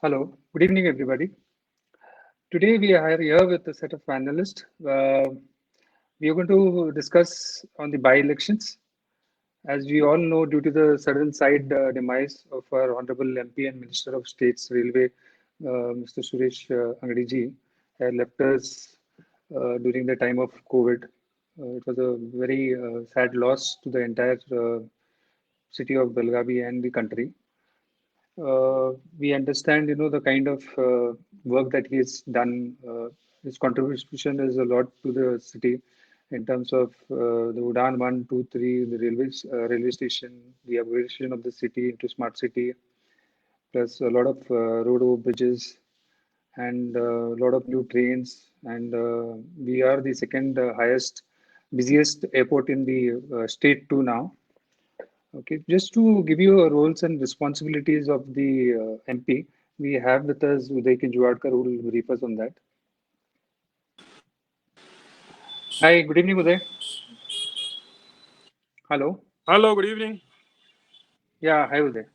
Hello, good evening, everybody. Today we are here with a set of panelists. We are going to discuss on the by-elections. As we all know, due to the sudden side demise of our Honorable MP and Minister of States Railway, Mr. Suresh Angadiji, had left us during the time of COVID. It was a very sad loss to the entire city of Belgavi and the country. We understand, the kind of work that he's done. His contribution is a lot to the city in terms of the Udan 1, 2, 3, the railway station, the upgradation of the city into smart city, plus a lot of road over bridges and a lot of new trains. And we are the second highest, busiest airport in the state too now. Okay, just to give you roles and responsibilities of the MP, we have with us Uday Kinjwadkar who will brief us on that. Hi, good evening, Uday. Hello. Hello, good evening. Yeah, hi, Uday.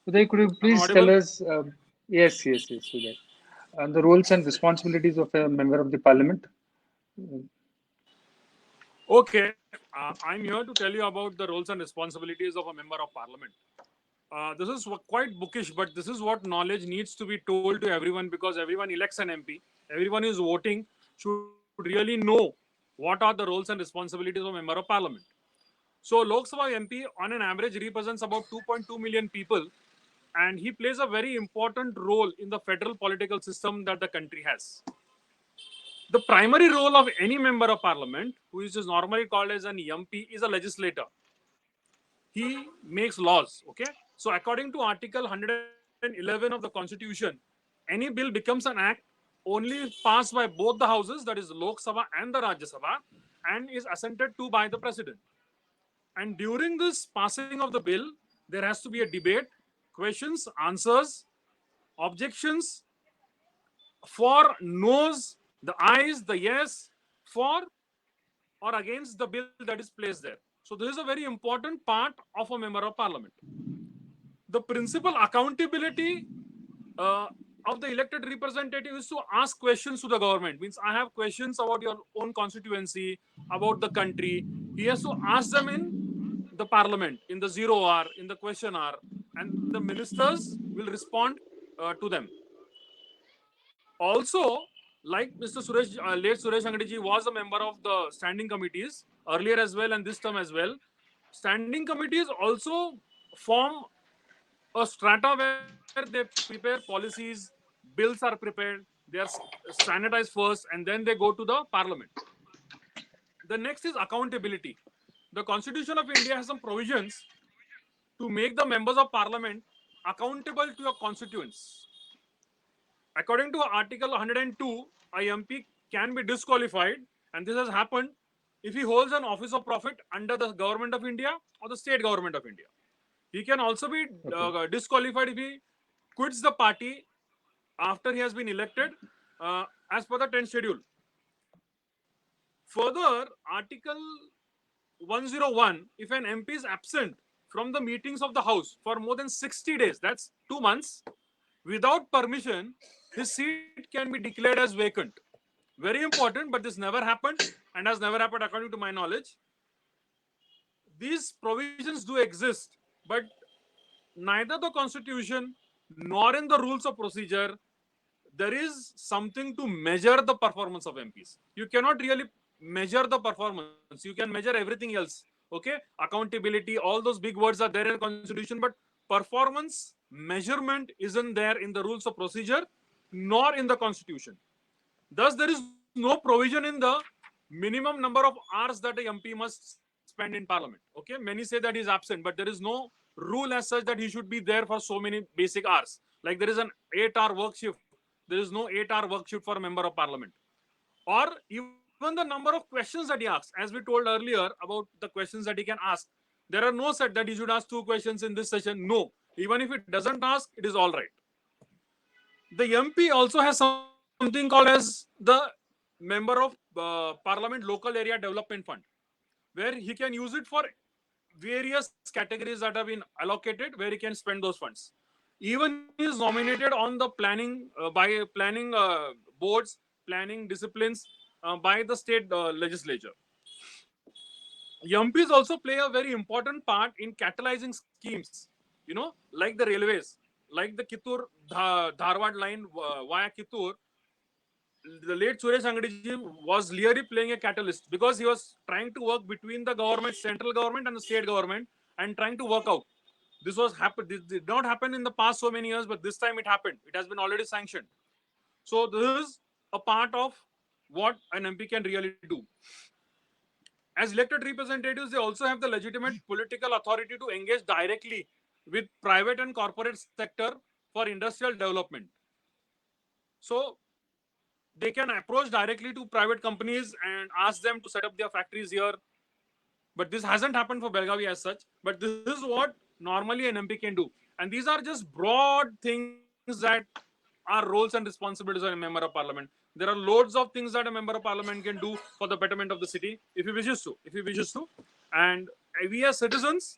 Uday, could you Am I please tell audible? us? Yes, Uday. The roles and responsibilities of a member of the parliament. Okay, I'm here to tell you about the roles and responsibilities of a member of parliament. This is quite bookish, but this is what knowledge needs to be told to everyone because everyone elects an MP. Everyone is voting should really know what are the roles and responsibilities of a member of parliament. So, Lok Sabha MP on an average represents about 2.2 million people, and he plays a very important role in the federal political system that the country has. The primary role of any member of parliament, who is normally called as an MP, is a legislator. He makes laws. Okay. So, according to Article 111 of the Constitution, any bill becomes an act only passed by both the houses, that is Lok Sabha and the Rajya Sabha, and is assented to by the president. And during this passing of the bill, there has to be a debate, questions, answers, objections, for no's, the ayes, the yes, for or against the bill that is placed there. So this is a very important part of a member of parliament. The principal accountability uh, of the elected representative is to ask questions to the government. Means I have questions about your own constituency, about the country. He has to ask them in the parliament, in the zero hour, in the question hour, and the ministers will respond to them. Also, like Mr. late Suresh Angadiji was a member of the standing committees earlier as well and this term as well. Standing committees also form a strata where they prepare policies, bills are prepared, they are standardized first, and then they go to the parliament. The next is accountability. The Constitution of India has some provisions to make the members of parliament accountable to your constituents. According to Article 102, a MP can be disqualified, and this has happened if he holds an office of profit under the government of India or the state government of India. He can also be Okay. disqualified if he quits the party after he has been elected, as per the 10th schedule. Further, Article 101, if an MP is absent from the meetings of the House for more than 60 days, that's 2 months, without permission, his seat can be declared as vacant. Very important, but this never happened and has never happened according to my knowledge. These provisions do exist, but neither the Constitution nor in the rules of procedure there is something to measure the performance of MPs. You cannot really measure the performance. You can measure everything else. Okay, accountability, all those big words are there in the Constitution, but performance measurement isn't there in the rules of procedure nor in the Constitution. Thus, there is no provision in the minimum number of hours that a MP must spend in Parliament. Okay, many say that he is absent, but there is no rule as such that he should be there for so many basic hours. Like there is an 8-hour work shift. There is no 8-hour work shift for a member of Parliament. Or even the number of questions that he asks, as we told earlier about the questions that he can ask. There are no set that he should ask 2 questions in this session. No. Even if it doesn't ask, it is all right. The MP also has something called as the member of Parliament Local Area Development Fund, where he can use it for various categories that have been allocated, where he can spend those funds. Even he is nominated on the planning by planning boards, planning disciplines by the state legislature. MPs also play a very important part in catalyzing schemes, like the railways, like the Kittur Dharwad line via Kittur. The late Suresh Angadiji was really playing a catalyst because he was trying to work between the government, central government, and the state government, and trying to work out. This was happen. This did not happen in the past so many years, but this time it happened. It has been already sanctioned. So this is a part of what an MP can really do. As elected representatives, they also have the legitimate political authority to engage directly with private and corporate sector for industrial development. So they can approach directly to private companies and ask them to set up their factories here. But this hasn't happened for Belgavi as such. But this is what normally an MP can do. And these are just broad things that are roles and responsibilities of a member of parliament. There are loads of things that a member of parliament can do for the betterment of the city if he wishes to. And we as citizens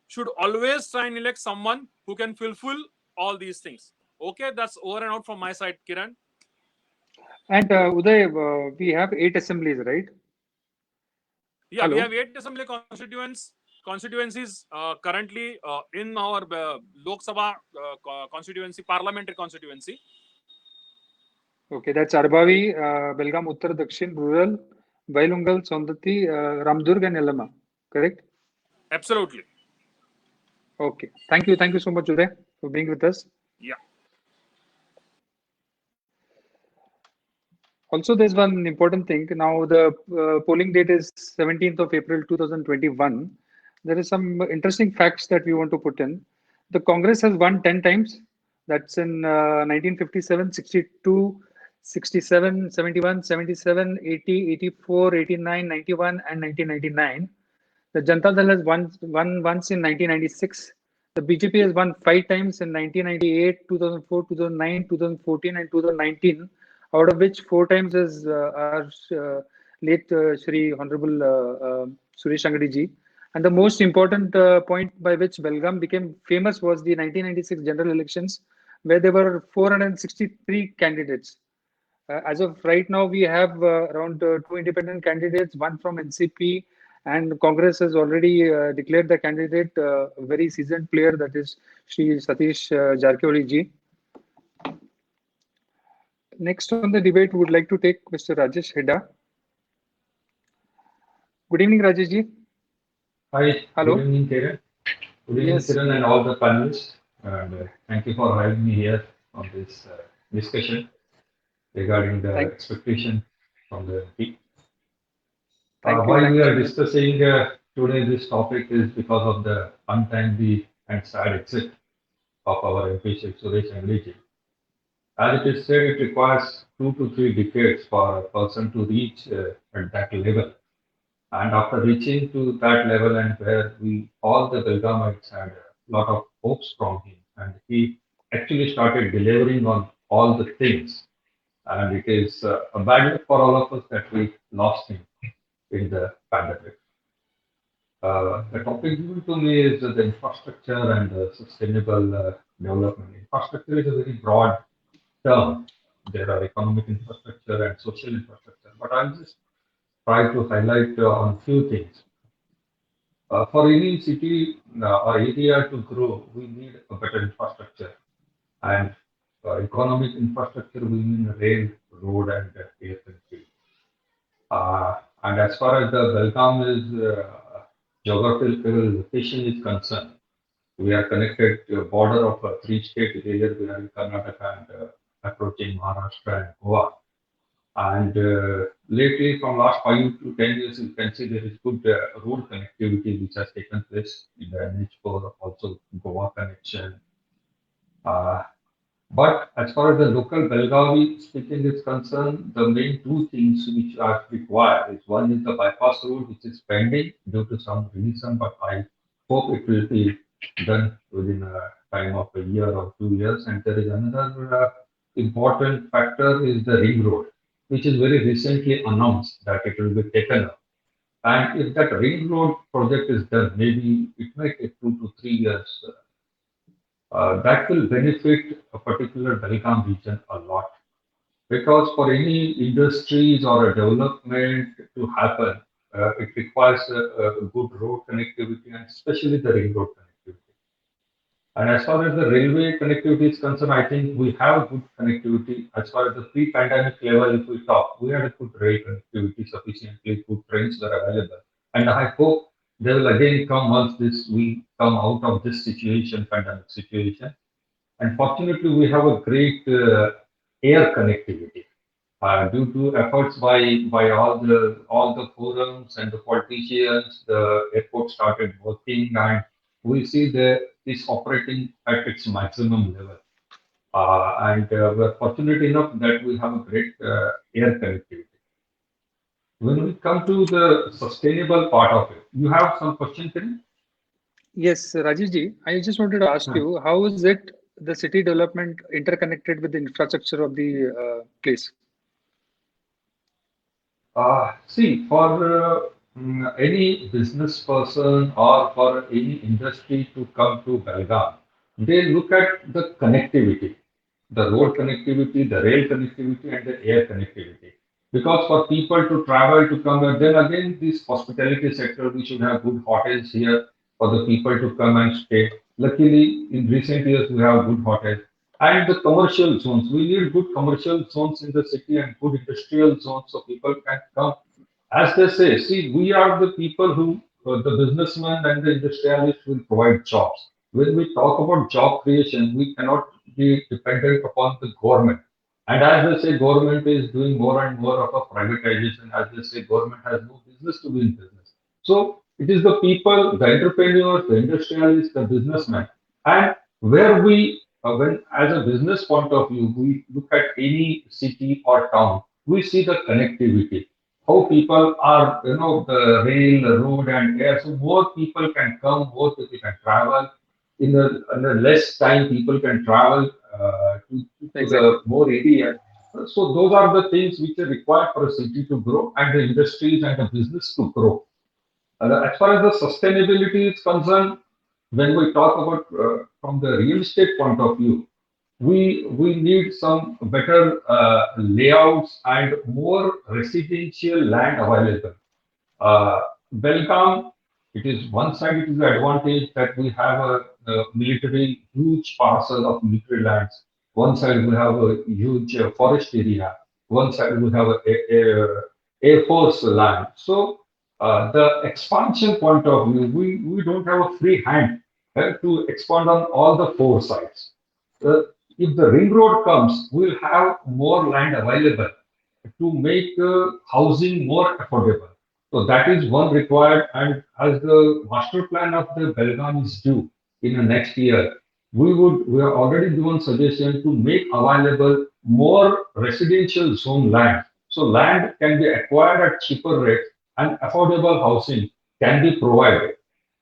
should always try and elect someone who can fulfill all these things. Okay, that's over and out from my side, Kiran. And Uday, we have 8 assemblies, right? Yeah, we Hello. have 8 assembly constituencies currently in our Lok Sabha constituency, parliamentary constituency. Okay, that's Arbavi, Belgaum Uttar Dakshin, Rural, Vailungal, Sondati, Ramdurg, and Yellama. Correct? Absolutely. Okay. Thank you. Thank you so much, Uday, for being with us. Yeah. Also, there's one important thing. Now, the polling date is 17th of April 2021. There is some interesting facts that we want to put in. The Congress has won 10 times. That's in 1957, 62, 67, 71, 77, 80, 84, 89, 91, and 1999. The Janata Dal has won once in 1996. The BJP has won 5 times in 1998, 2004, 2009, 2014, and 2019, out of which 4 times is our late Shri Honorable Suresh Angadi ji. And the most important point by which Belgaum became famous was the 1996 general elections, where there were 463 candidates. As of right now, we have around 2 independent candidates, one from NCP, and Congress has already declared the candidate, a very seasoned player, that is Shri Satish Jarkioli ji. Next on the debate, we would like to take Mr. Rajesh Heda. Good evening, Rajesh ji. Hi. Hello. Good evening, Kiran. Good evening, Yes. Kiran, and all the panelists. And thank you for having me here on this discussion regarding the expectation from the MP. Why we are discussing today this topic is because of the untimely and sad exit of our MP Suresh Angadi. As it is said, it requires 2 to 3 decades for a person to reach at that level. And after reaching to that level, and where we all the Belgamites had a lot of hopes from him, and he actually started delivering on all the things. And it is a bad luck for all of us that we lost him in the pandemic. The topic given to me is the infrastructure and the sustainable development. Infrastructure is a very broad term. There are economic infrastructure and social infrastructure, but I'll just try to highlight on few things. For any city or area to grow, we need a better infrastructure. And economic infrastructure, we mean rail, road, and air connectivity. And as far as the Belgaum is geographical location is concerned, we are connected to a border of 3 state area. We are in Karnataka and approaching Maharashtra and Goa. And lately, from last 5 to 10 years, you can see there is good road connectivity which has taken place in the NH4, also Goa connection. But as far as the local Belgavi speaking is concerned, the main 2 things which are required is, one is the bypass road, which is pending due to some reason, but I hope it will be done within a time of a year or 2 years. And there is another important factor is the ring road, which is very recently announced that it will be taken up. And if that ring road project is done, maybe it might take 2 to 3 years that will benefit a particular Belgaum region a lot. Because for any industries or a development to happen, it requires a good road connectivity and especially the ring road connectivity. And as far as the railway connectivity is concerned, I think we have good connectivity. As far as the pre-pandemic level, if we talk, we had a good rail connectivity, sufficiently good trains were available. And I hope they will again come once we come out of this situation, pandemic situation. And fortunately, we have a great air connectivity due to efforts by all the forums and the politicians. The airport started working, and we see that it's operating at its maximum level. And we're fortunate enough that we have a great air connectivity. When we come to the sustainable part of it, you have some questions in it? Yes, Rajesh ji, I just wanted to ask you, how is it the city development interconnected with the infrastructure of the place? See, for any business person or for any industry to come to Belgaum, they look at the connectivity, the road connectivity, the rail connectivity, and the air connectivity. Because for people to travel to come, and then again, this hospitality sector, we should have good hotels here for the people to come and stay. Luckily, in recent years, we have good hotels. And the commercial zones, we need good commercial zones in the city and good industrial zones so people can come. As they say, see, we are the people who, the businessmen and the industrialists will provide jobs. When we talk about job creation, we cannot be dependent upon the government. And as they say, government is doing more and more of a privatization. As they say, government has no business to be in business. So it is the people, the entrepreneurs, the industrialists, the businessmen, and where we, when as a business point of view, we look at any city or town, we see the connectivity. How people are, the rail, the road, and air. So more people can come, more people can travel. In a less time, people can travel to the more area. So those are the things which are required for a city to grow and the industries and the business to grow. As far as the sustainability is concerned, when we talk about from the real estate point of view, we need some better layouts and more residential land available. Belgaum, it is one side, it is the advantage that we have a military, huge parcel of military lands. One side we have a huge forest area. One side we have a Air Force land. So the expansion point of view, we don't have a free hand to expand on all the four sides. If the ring road comes, we'll have more land available to make housing more affordable. So that is one required. And as the master plan of the Belgaum is due in the next year, we are already given suggestion to make available more residential zone land. So land can be acquired at cheaper rates and affordable housing can be provided.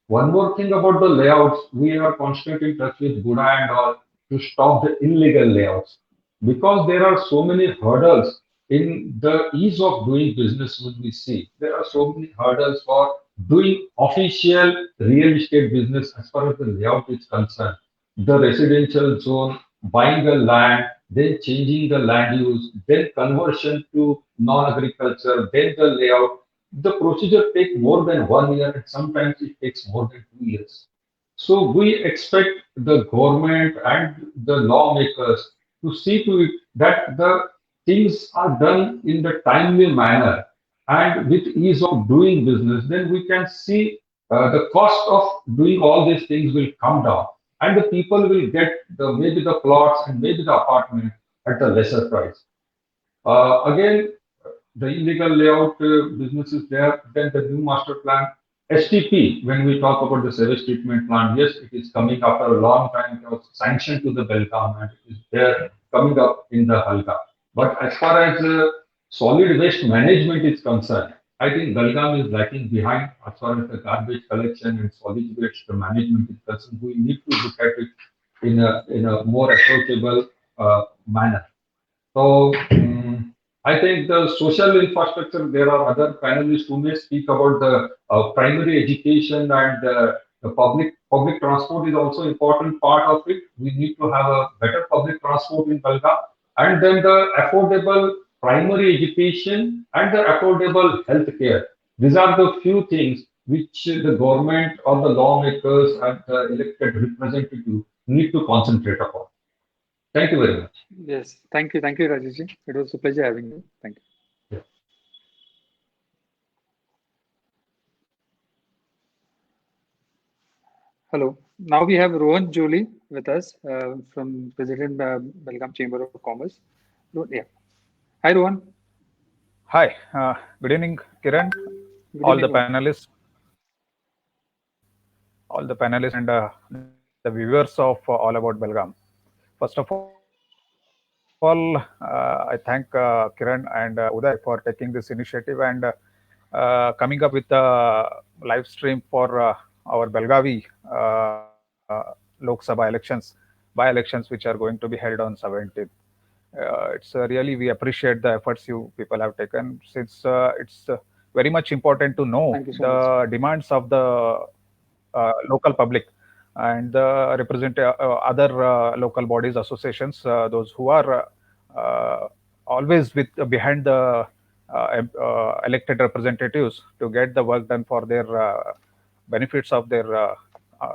One more thing about the layouts, we are constantly in touch with Buda and all to stop the illegal layouts because there are so many hurdles in the ease of doing business. When we see there are so many hurdles for doing official real estate business as far as the layout is concerned. The residential zone, buying the land, then changing the land use, then conversion to non-agriculture, then the layout. The procedure takes more than 1 year and sometimes it takes more than 2 years. So we expect the government and the lawmakers to see to it that the things are done in the timely manner and with ease of doing business. Then we can see the cost of doing all these things will come down and the people will get maybe the plots and maybe the apartment at a lesser price. Again, the illegal layout business is there. Then the new master plan, STP, when we talk about the sewage treatment plant, yes, it is coming after a long time. It was sanctioned to the Belgaum and it is there coming up in the Halga. But as far as solid waste management is concerned, I think Belgaum is lacking behind as far as the garbage collection and solid waste management is concerned. We need to look at it in a more approachable manner. So I think the social infrastructure, there are other panelists who may speak about the primary education and The public transport is also important part of it. We need to have a better public transport in Belgaum, and then the affordable primary education and the affordable health care. These are the few things which the government or the lawmakers and the elected representatives need to concentrate upon. Thank you very much. Yes, thank you, Rajesh ji. It was a pleasure having you. Thank you. Yeah. Hello. Now we have Rohan Jolie with us from President Belgaum Chamber of Commerce. Yeah. Hi, Rohan. Hi, good evening, Kiran, Good all the evening, Rohan. panelists, and the viewers of All About Belgaum. First of all, I thank Kiran and Uday for taking this initiative and coming up with a live stream for our Belgavi Lok Sabha by-elections, which are going to be held on 17th. It's really, we appreciate the efforts you people have taken, since it's very much important to know Thank you so the demands of the local public and the other local bodies, associations, those who are always behind the elected representatives to get the work done for their benefits of their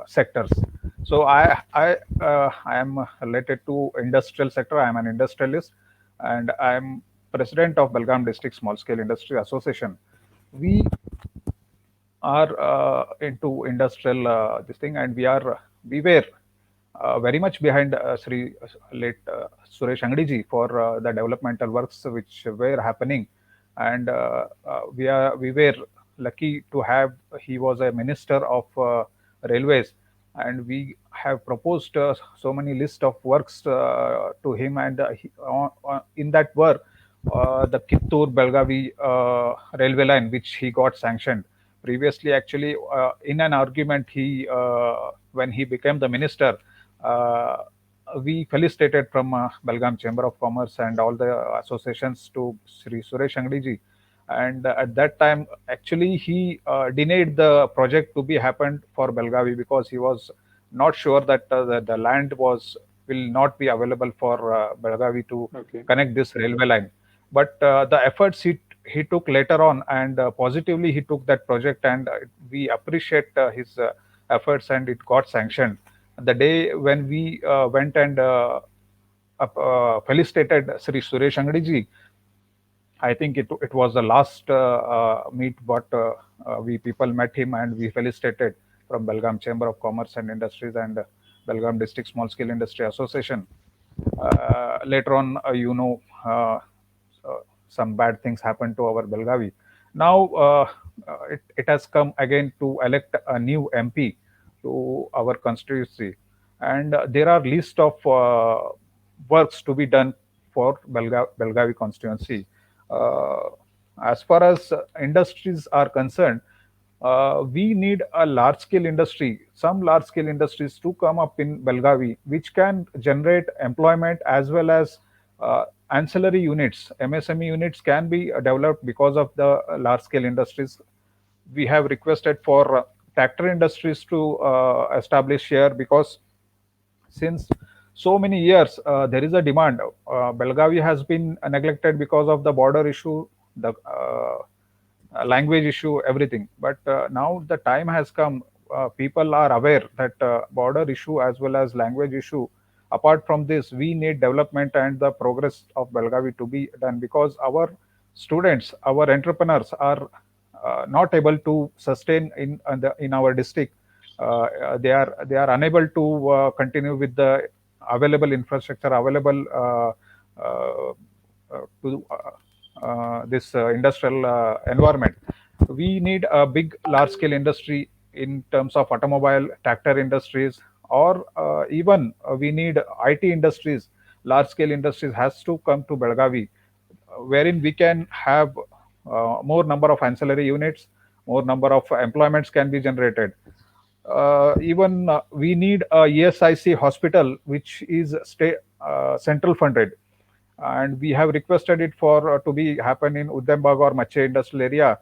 sectors. So I am related to industrial sector. I am an industrialist, and I am president of Belgaum District Small Scale Industry Association. We are into industrial this thing, and we were very much behind Sri late Suresh Angadi for the developmental works which were happening, and we were lucky to have, he was a minister of railways, and we have proposed so many list of works to him, and in that were the Kittur Belgavi railway line, which he got sanctioned previously. Actually, in an argument, he when he became the minister, we felicitated from Belgaum Chamber of Commerce and all the associations to Sri Suresh Angadi, and at that time, actually, he denied the project to be happened for Belgavi, because he was not sure that the land will not be available for Belgavi to connect this railway line. But the efforts he took later on, and positively he took that project, and we appreciate his efforts, and it got sanctioned. The day when we went and felicitated Sri Suresh Angadi, I think it was the last meet, but we people met him and we felicitated from Belgaum Chamber of Commerce and Industries and Belgaum District Small Scale Industry Association. Later on, some bad things happened to our Belgavi. Now it has come again to elect a new MP to our constituency, and there are list of works to be done for Belgavi constituency. As far as industries are concerned, we need a large-scale industry, some large-scale industries to come up in Belgavi, which can generate employment as well as ancillary units. MSME units can be developed because of the large-scale industries. We have requested for tractor industries to establish here, because since so many years there is a demand. Belgavi has been neglected because of the border issue, the language issue, everything. But now the time has come. People are aware that border issue as well as language issue. Apart from this, we need development and the progress of Belgavi to be done, because our students, our entrepreneurs are not able to sustain in our district. They are unable to continue with the available infrastructure available to this industrial environment. We need a big large scale industry in terms of automobile, tractor industries, or even we need IT industries. Large scale industries has to come to Belgavi, wherein we can have more number of ancillary units, more number of employments can be generated. Even we need a ESIC hospital, which is central funded, and we have requested it for to be happen in Udembag or Mache industrial area,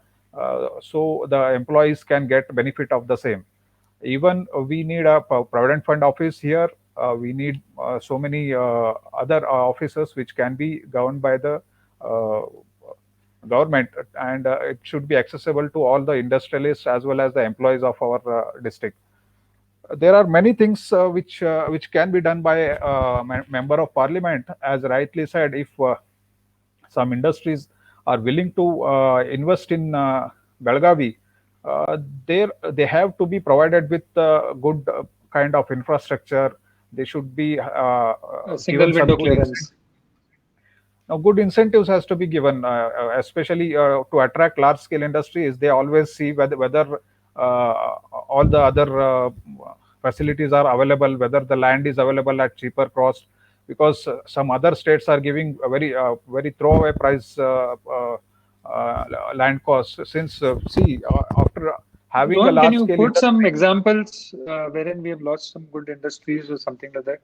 so the employees can get benefit of the same. Even we need a provident fund office here. We need so many other offices which can be governed by the uh, government, and it should be accessible to all the industrialists as well as the employees of our district. There are many things which can be done by a member of parliament. As rightly said, if some industries are willing to invest in Belgavi, uh, they have to be provided with good kind of infrastructure. They should be A single given some window good clearance. now, good incentives has to be given, especially to attract large scale industries. They always see whether all the other facilities are available, whether the land is available at cheaper cost, because some other states are giving a very throwaway price land costs. Since see after having a Rohan, can large you scale put some industry, examples wherein we have lost some good industries or something like that?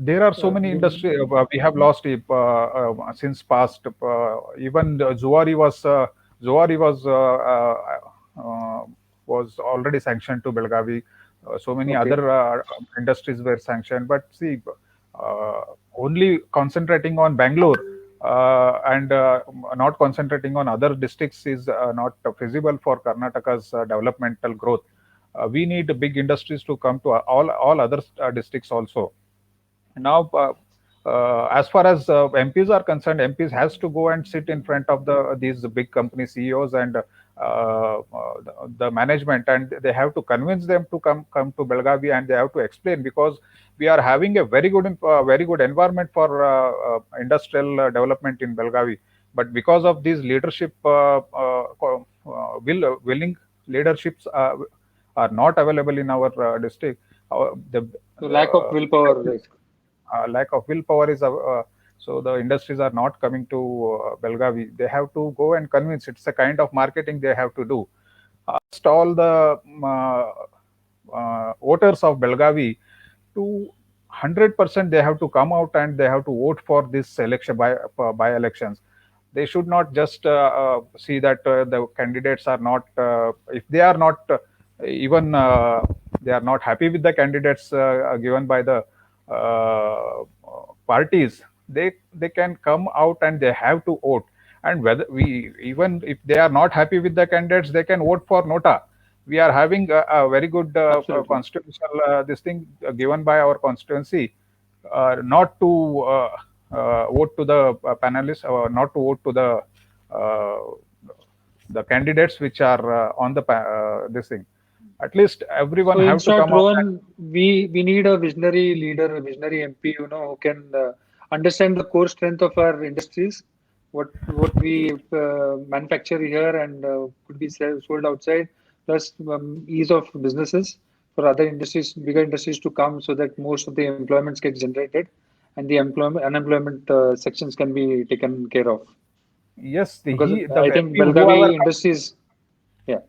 there are so many industry we have lost since past. Even Zuari was already sanctioned to Belgavi. So many Okay. other industries were sanctioned, but see, uh, only concentrating on Bangalore and not concentrating on other districts is not feasible for Karnataka's developmental growth. We need big industries to come to all other districts also. Now, as far as MPs are concerned, MPs has to go and sit in front of these big company CEOs and the management, and they have to convince them to come to Belgavi, and they have to explain, because we are having a very good environment for industrial development in Belgavi. But because of these leadership willing leaderships are not available in our district. The So lack of willpower. Right? lack of willpower is so the industries are not coming to Belgavi. They have to go and convince. It's a kind of marketing they have to do. Asked all the voters of Belgavi to 100% they have to come out and they have to vote for this election by elections. They should not just see that the candidates are not if they are not even they are not happy with the candidates given by the uh, parties. They can come out and they have to vote. And whether we even if they are not happy with the candidates, they can vote for Nota. We are having a very good Absolutely. constitutional this thing given by our constituency, not to vote to the panelists, or not to vote to uh, the candidates which are on the this thing. At least everyone So in have to short, come out. And, Rohan, we need a visionary leader, a visionary MP, who can understand the core strength of our industries, what we manufacture here and could be sold outside, plus ease of businesses for other industries, bigger industries to come, so that most of the employments get generated, and the unemployment sections can be taken care of. yes, Because the I think MP whoever Belgavi Industries, yeah.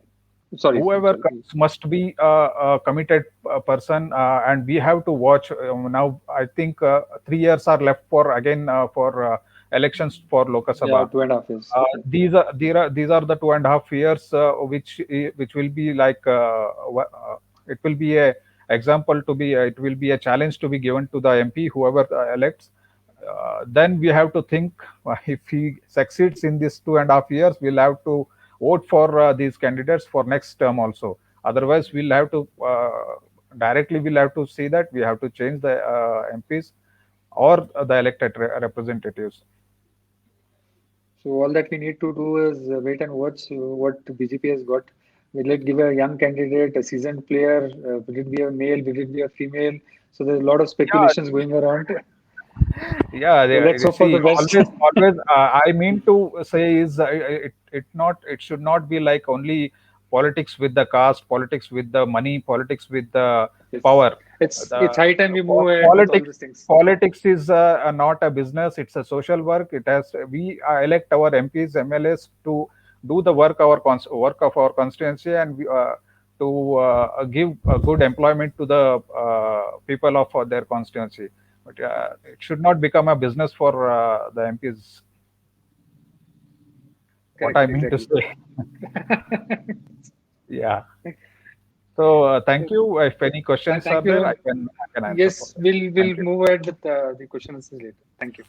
Sorry, whoever sorry. comes must be a committed person, and we have to watch. Now I think 3 years are left for again for elections for Lok Yeah, Sabha. 2.5 years. These are the 2.5 years which will be like it will be a example to be it will be a challenge to be given to the MP whoever elects. Then we have to think, if he succeeds in these 2.5 years, we'll have to vote for these candidates for next term also. Otherwise, we'll have to directly we'll have to see that we have to change the MPs or the elected representatives. So all that we need to do is wait and watch what BJP has got. Will it give a young candidate, a seasoned player? Will it be a male? Will it be a female? So there's a lot of Yeah, speculations going around. yeah. So let's hope for See, the best. always. I mean to say is it should not be like only politics with the caste, politics with the money, politics with the Yes. power. It's The high time we move ahead with all these things. politics is not a business. It's a social work. It has we elect our MPs, MLAs to do the work work of our constituency, and to give good employment to the people of their constituency. But it should not become a business for the MPs. What Correct, I mean to exactly. say. Yeah. So thank you. If any questions are Thank you. there, I can answer. Yes, for them. we'll Thank you. move ahead with the questions later. Thank you.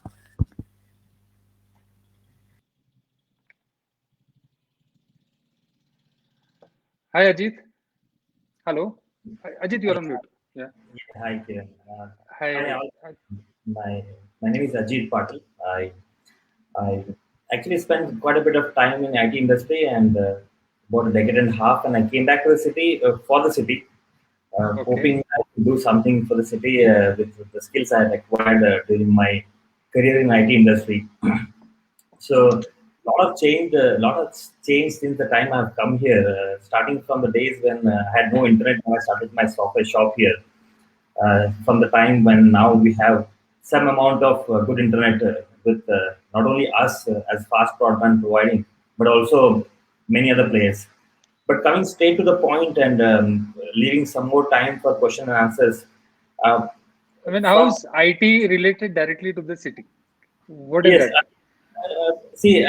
Hi, Ajit. Hello. Hi, Ajit, you're on mute. Yeah. Hi, Kiran. Hi. My name is Ajit Patil. I actually spent quite a bit of time in IT industry and about a decade and a half, and I came back to the city for the city, Okay. hoping I could do something for the city with the skills I had acquired during my career in IT industry. So lot of change since the time I've come here. Starting from the days when I had no internet, when I started my software shop here. From the time when now we have some amount of good internet with not only us as fast broadband providing, but also many other players. But coming straight to the point and leaving some more time for question and answers. Uh, I mean, from how's IT related directly to the city? What is Yes, that? see,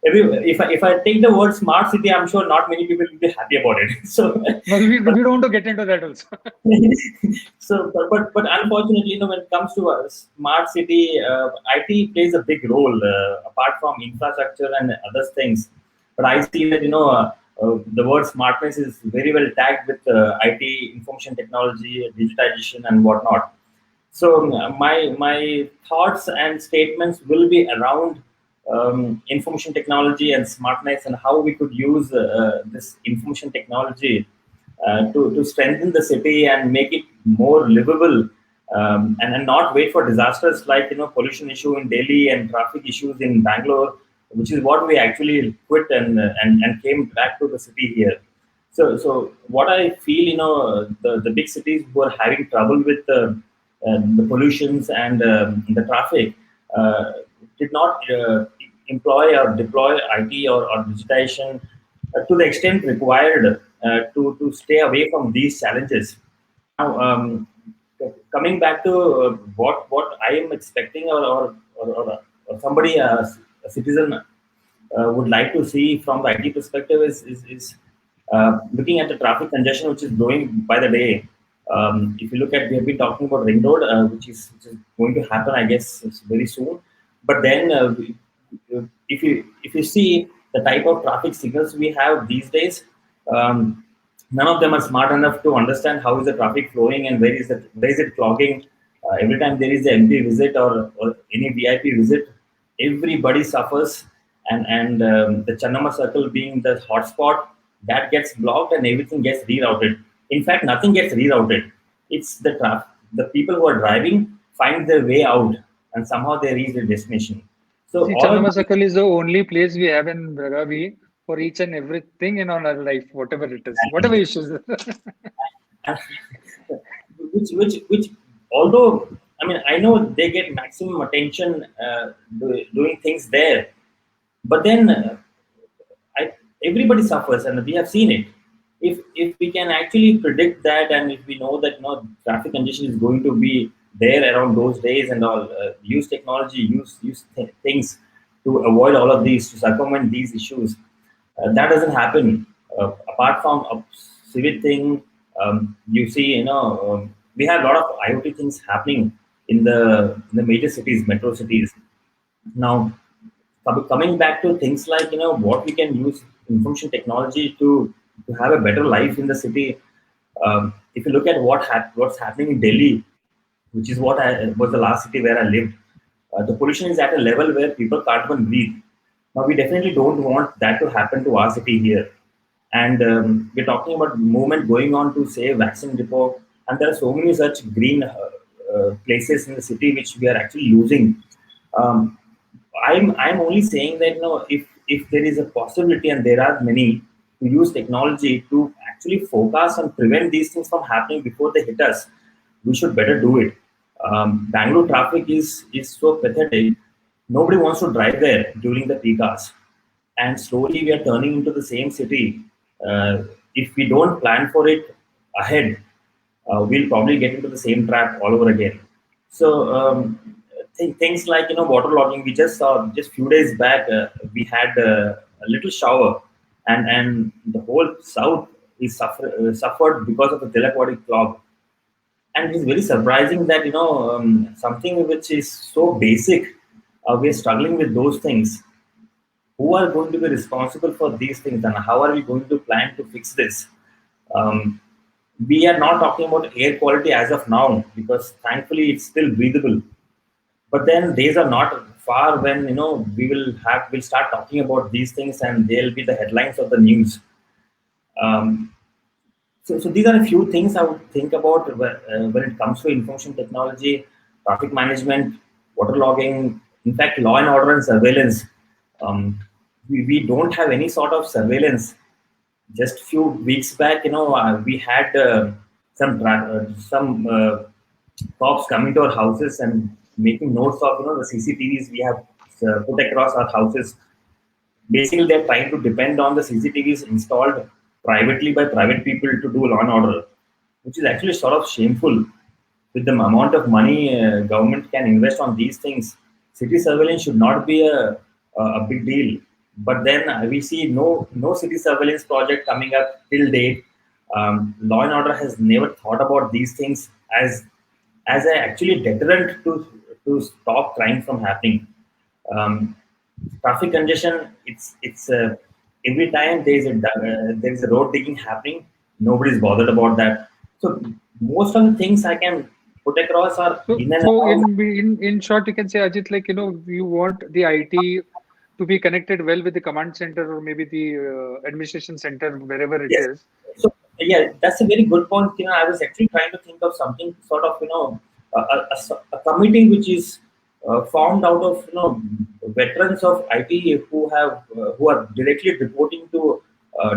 if I take the word smart city, I'm sure not many people will be happy about it. So, No, we don't want to get into that also. but unfortunately, when it comes to a smart city, IT plays a big role apart from infrastructure and other things. But I see that the word smartness is very well tagged with IT, information technology, digitization, and whatnot. So my thoughts and statements will be around information technology and smartness and how we could use this information technology to strengthen the city and make it more livable, and not wait for disasters like pollution issue in Delhi and traffic issues in Bangalore, which is what we actually quit and came back to the city here. So what I feel, the big cities who are having trouble with the pollutions and the traffic did not employ or deploy IT or digitization to the extent required to stay away from these challenges. Now, coming back to what I am expecting or somebody, a citizen, would like to see from the IT perspective is looking at the traffic congestion, which is growing by the day. If you look at, we have been talking about Ring Road, which is going to happen, I guess, very soon. But then, if you see the type of traffic signals we have these days, none of them are smart enough to understand how is the traffic flowing and where is it clogging. Every time there is an MP visit or any VIP visit, everybody suffers, and the Channama Circle being the hotspot, that gets blocked and everything gets rerouted. In fact, nothing gets rerouted. It's the traffic. The people who are driving find their way out and somehow they reach their destination. So See, all of Channama Circle is the only place we have in Belagavi for each and everything in our life, whatever it is, whatever issues. which although I know they get maximum attention doing things there, but then everybody suffers, and we have seen it. If we can actually predict that, and if we know that traffic congestion is going to be there around those days and all, use technology, use things to avoid all of these, to circumvent these issues. That doesn't happen. Apart from a civic thing, you see, we have a lot of IoT things happening in the major cities, metro cities. Now, coming back to things like what we can use information technology to have a better life in the city. If you look at what's happening in Delhi, which is what was the last city where I lived, the pollution is at a level where people can't even breathe. Now, we definitely don't want that to happen to our city here. And we're talking about movement going on to say vaccine depot, and there are so many such green places in the city which we are actually losing. Um, I'm only saying that if there is a possibility, and there are many, to use technology to actually focus and prevent these things from happening before they hit us, we should better do it. Bangalore traffic is so pathetic. Nobody wants to drive there during the peak hours, and slowly we are turning into the same city. If we don't plan for it ahead, we'll probably get into the same trap all over again. So things like waterlogging. We just saw just few days back. We had a little shower, and the whole south is suffered because of the Tilak Wadi clog. And it's very surprising that something which is so basic, we're struggling with those things. Who are going to be responsible for these things, and how are we going to plan to fix this? We are not talking about air quality as of now, because thankfully it's still breathable. But then days are not far when we'll start talking about these things, and they'll be the headlines of the news. So these are a few things I would think about when it comes to information technology, traffic management, waterlogging, in fact, law and order and surveillance. We don't have any sort of surveillance. Just few weeks back, we had some cops coming to our houses and making notes of the CCTVs we have put across our houses. Basically, they're trying to depend on the CCTVs installed privately by private people to do law and order, which is actually sort of shameful. With the amount of money government can invest on these things, city surveillance should not be a big deal. But then we see no city surveillance project coming up till date. Law and order has never thought about these things as a actually deterrent to stop crime from happening. Traffic congestion, it's every time there is a road digging happening, nobody's bothered about that. So most of the things I can put across are in and So out. in short, you can say, Ajit, like, you want the IT to be connected well with the command center or maybe the administration center, wherever it Yes. is. So yeah, that's a very good point. I was actually trying to think of something sort of a committee which is formed out of veterans of IT who are directly reporting to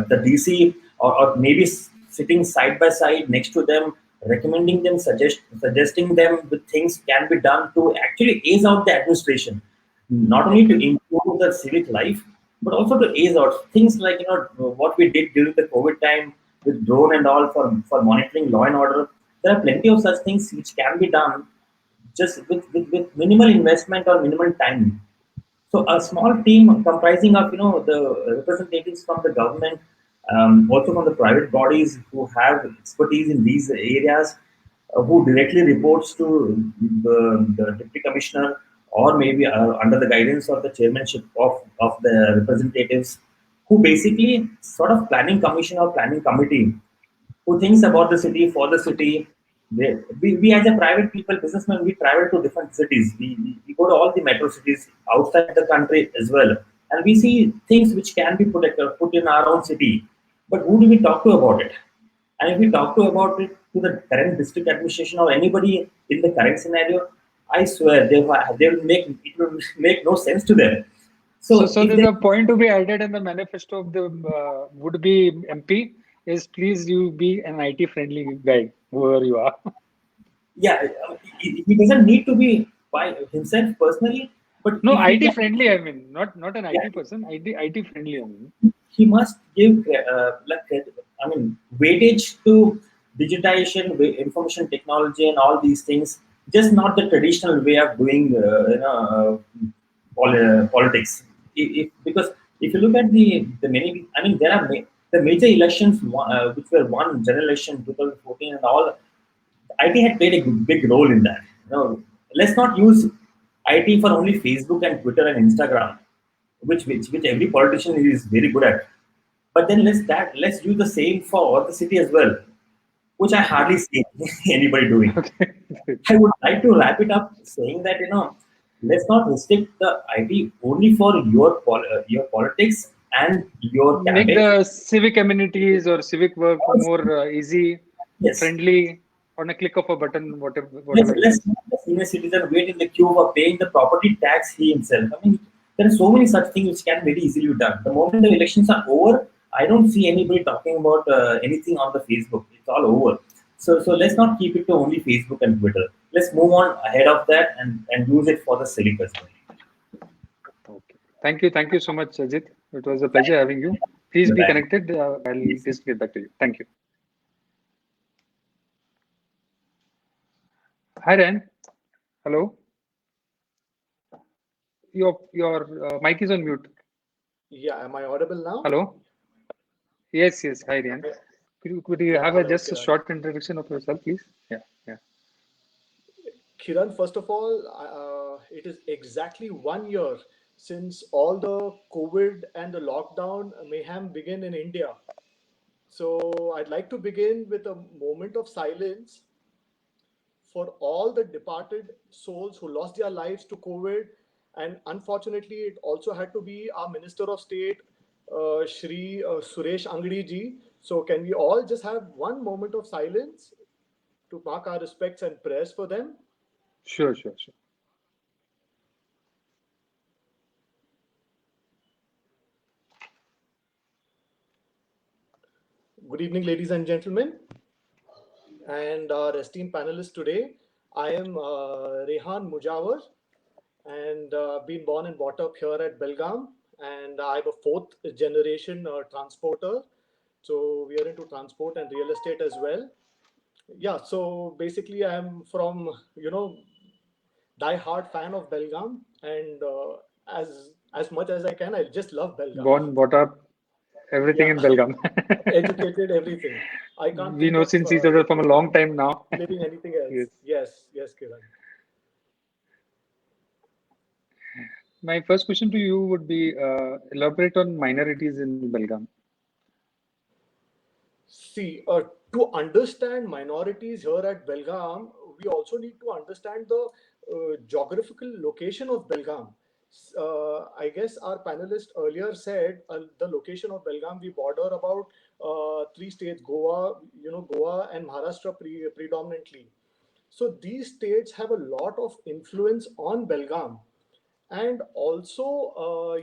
the DC, or maybe sitting side by side next to them, recommending them, suggesting them with things can be done to actually ease out the administration, not only to improve the civic life, but also to ease out things like what we did during the COVID time with drone and all for monitoring law and order. There are plenty of such things which can be done just with minimal investment or minimal time. So a small team comprising of the representatives from the government, also from the private bodies who have expertise in these areas, who directly reports to the deputy commissioner, or maybe under the guidance of the chairmanship of the representatives, who basically sort of planning commission or planning committee, who thinks about the city for the city. We as a private people, businessmen, we travel to different cities. We go to all the metro cities outside the country as well. And we see things which can be put in our own city. But who do we talk to about it? And if we talk to about it to the current district administration or anybody in the current scenario, I swear they will make no sense to them. So there's a point to be added in the manifesto of the would-be MP is, please you be an IT friendly guy, whoever you are. Yeah, he doesn't need to be by himself personally, but No, if he IT can, friendly, I mean, not an yeah, IT person, IT friendly, I mean. he must give weightage to digitization, information technology, and all these things. Just not the traditional way of doing politics. Because if you look at the many, I mean, there are the major elections which were won, general election 2014 and all. IT had played a big role in that. Let's not use IT for only Facebook and Twitter and Instagram, which every politician is very good at. But then let's use the same for the city as well, which I hardly see anybody doing. Okay. I would like to wrap it up saying that let's not restrict the IT only for your politics and your Make campaign. the civic amenities or civic work more easy, Yes. friendly, on a click of a button, whatever. Let's not the senior citizen wait in the queue for paying the property tax he himself. I mean, there are so many such things which can very easily be done. The moment the elections are over, I don't see anybody talking about anything on the Facebook. It's all over. So let's not keep it to only Facebook and Twitter. Let's move on ahead of that and use it for the civic as well. Okay. Thank you so much, Ajit. It was a pleasure having you. Please be connected. I'll just get back to you. Thank you. Hi, Ryan. Hello. Your mic is on mute. Yeah, am I audible now? Hello. Yes. Hi, Ryan. Could you have hello, just a Kiran. short introduction of yourself, please? Yeah. Kiran, first of all, it is exactly 1 year since all the COVID and the lockdown mayhem began in India. So I'd like to begin with a moment of silence for all the departed souls who lost their lives to COVID. And unfortunately, it also had to be our Minister of State, Shri Suresh Angadi ji. So can we all just have one moment of silence to mark our respects and prayers for them? Sure. Good evening, ladies and gentlemen, and our esteemed panelists today. I am Rehan Mujawar, and been born and brought up here at Belgaum, and I'm a fourth generation transporter. So we are into transport and real estate as well. Yeah, so basically, I'm from die-hard fan of Belgaum, and as much as I can, I just love Belgaum. Born, brought up, everything Yeah. in Belgaum. Educated, everything. I can't We think know of since each other from a long time now. living anything else. Yes, Kiran. My first question to you would be elaborate on minorities in Belgaum. See, to understand minorities here at Belgaum, we also need to understand the geographical location of Belgaum. I guess our panelist earlier said the location of Belgaum, we border about three states, Goa and Maharashtra predominantly. So these states have a lot of influence on Belgaum. And also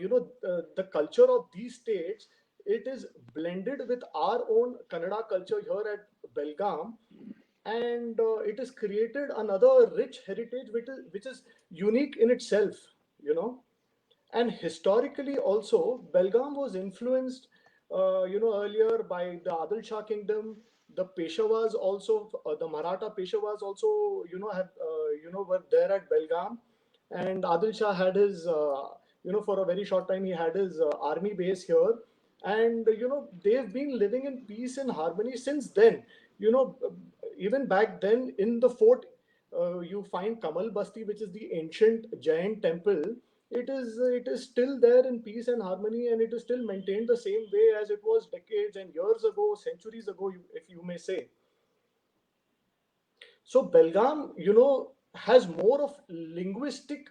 the culture of these states, it is blended with our own Kannada culture here at Belgaum, and it has created another rich heritage which is unique in itself, and historically also Belgaum was influenced earlier by the Adil Shah kingdom. The Peshawas also, the Maratha Peshawas also have were there at Belgaum. And Adil Shah had his for a very short time he had his army base here. And they've been living in peace and harmony since then. you know Even back then in the fort, you find Kamal Basti, which is the ancient Jain temple. It is still there in peace and harmony, and it is still maintained the same way as it was decades and years ago, centuries ago, if you may say. So Belgaum, has more of linguistic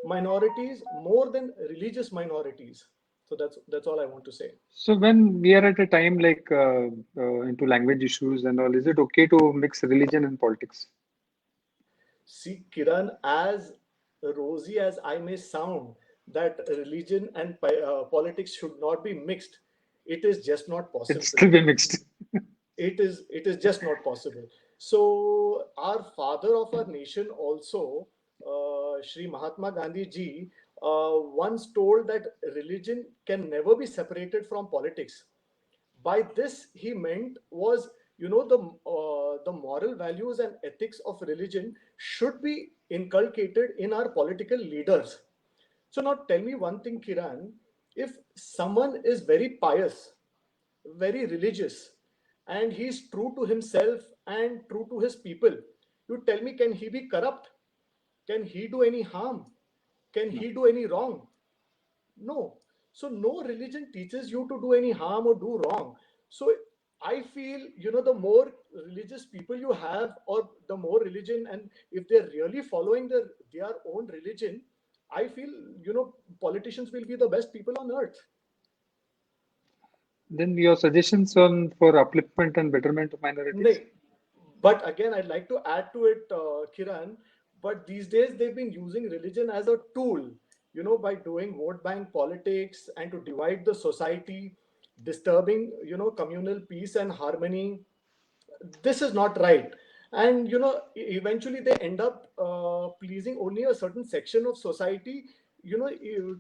minorities more than religious minorities. So that's all I want to say. So when we are at a time like into language issues and all, is it okay to mix religion and politics? See, Kiran, as rosy as I may sound, that religion and politics should not be mixed. It is just not possible. It's still be mixed. It is just not possible. So our father of our nation also, Shri Mahatma Gandhi ji, once told that religion can never be separated from politics. By this he meant was, the moral values and ethics of religion should be inculcated in our political leaders. So now tell me one thing, Kiran. If someone is very pious, very religious, and he's true to himself and true to his people, you tell me, can he be corrupt? Can he do any harm? Can he do any wrong? No. So no religion teaches you to do any harm or do wrong. So I feel, the more religious people you have, or the more religion, and if they're really following their own religion, I feel, politicians will be the best people on earth. Then your suggestions on for upliftment and betterment of minorities? Nay. But again, I'd like to add to it, Kiran. But these days they've been using religion as a tool, by doing vote bank politics and to divide the society, disturbing, communal peace and harmony. This is not right. And eventually they end up pleasing only a certain section of society,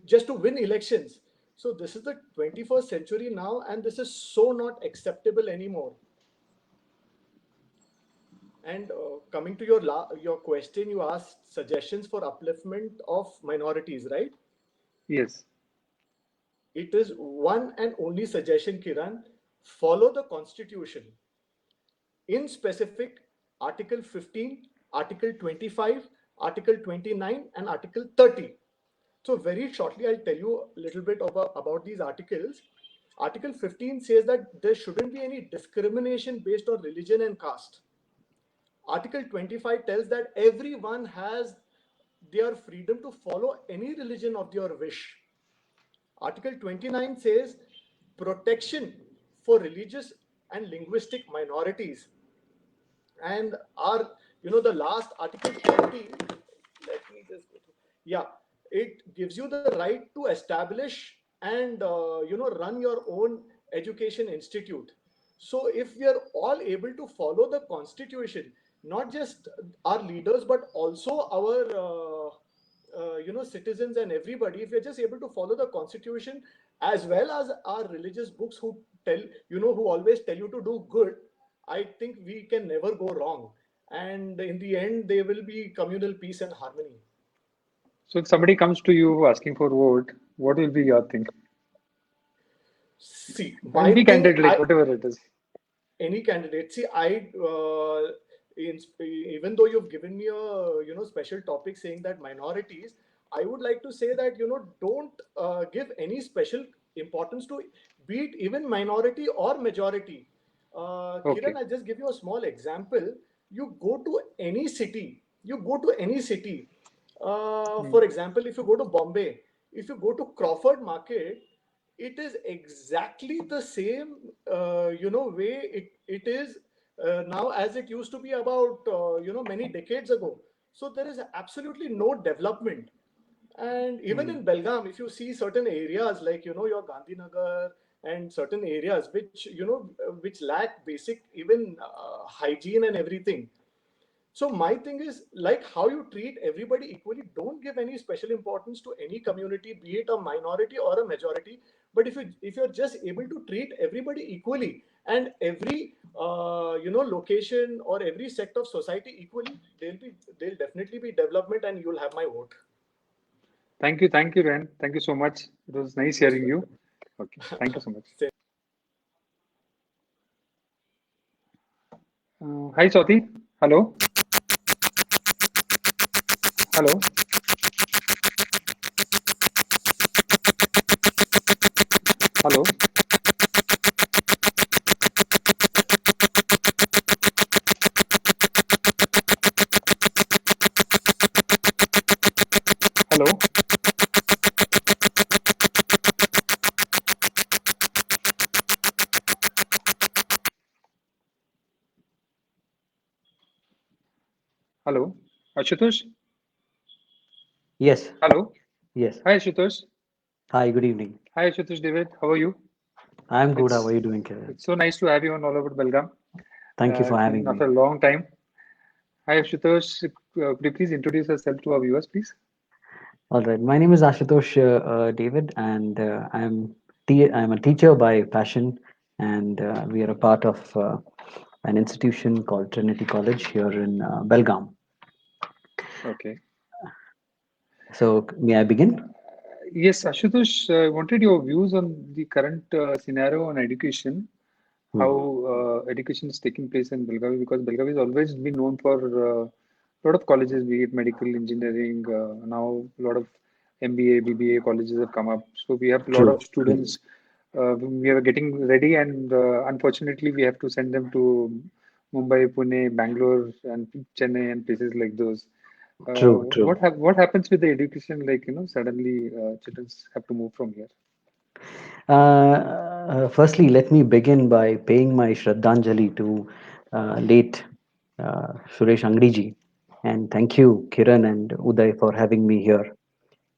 just to win elections. So this is the 21st century now, and this is so not acceptable anymore. And coming to your question, you asked suggestions for upliftment of minorities, right? Yes. It is one and only suggestion, Kiran. Follow the constitution. in specific Article 15, Article 25, Article 29, and Article 30. So very shortly, I'll tell you a little bit about these articles. Article 15 says that there shouldn't be any discrimination based on religion and caste. Article 25 tells that everyone has their freedom to follow any religion of their wish. Article 29 says protection for religious and linguistic minorities. And our, the last Article 20, let me just go through. Yeah, it gives you the right to establish and, run your own education institute. So if we are all able to follow the constitution, not just our leaders, but also our, citizens and everybody, if we're just able to follow the constitution as well as our religious books who tell, who always tell you to do good, I think we can never go wrong. And in the end, there will be communal peace and harmony. So if somebody comes to you asking for vote, what will be your thing? See, And be candid, like whatever it is. Any candidate. See, even though you've given me a special topic saying that minorities, I would like to say that don't give any special importance to be it even minority or majority. Okay. Kiran, I'll just give you a small example. You go to any city. For example, if you go to Bombay, if you go to Crawford Market, it is exactly the same, way it is now as it used to be about, many decades ago. So there is absolutely no development. And even in Belgaum, if you see certain areas like, your Gandhinagar and certain areas which lack basic even hygiene and everything. So my thing is like how you treat everybody equally. Don't give any special importance to any community, be it a minority or a majority. But if you're just able to treat everybody equally and every location or every sector of society equally, there'll definitely be development, and you'll have my vote. Thank you, Ren. Thank you so much. It was nice hearing you. Okay, thank you so much. Hi, Swati. Hello. Hello. Hello. Hello. Hello. Ashutosh? Yes, Hello. yes. Hi, Ashutosh. Hi, good evening. Hi, Ashutosh David. How are you? I'm good. How It's are you doing, Kiran? it's so nice to have you on All About Belgaum. Thank you for It's having been after me. a long time. Hi, Ashutosh. Could you please introduce yourself to our viewers, please? All right. My name is Ashutosh David, and I'm a teacher by passion, and we are a part of an institution called Trinity College here in Belgaum. Okay. So, may I begin? Yes, Ashutosh, I wanted your views on the current scenario on education, how education is taking place in Belgavi, because Belgavi has always been known for a lot of colleges, be it medical engineering, now a lot of MBA, BBA colleges have come up. So we have a lot of True. students. We are getting ready, and unfortunately, we have to send them to Mumbai, Pune, Bangalore, and Chennai, and places like those. True. What happens with the education? Like, suddenly children have to move from here. Firstly, let me begin by paying my Shraddhanjali to late Suresh Angriji. And thank you, Kiran and Uday, for having me here.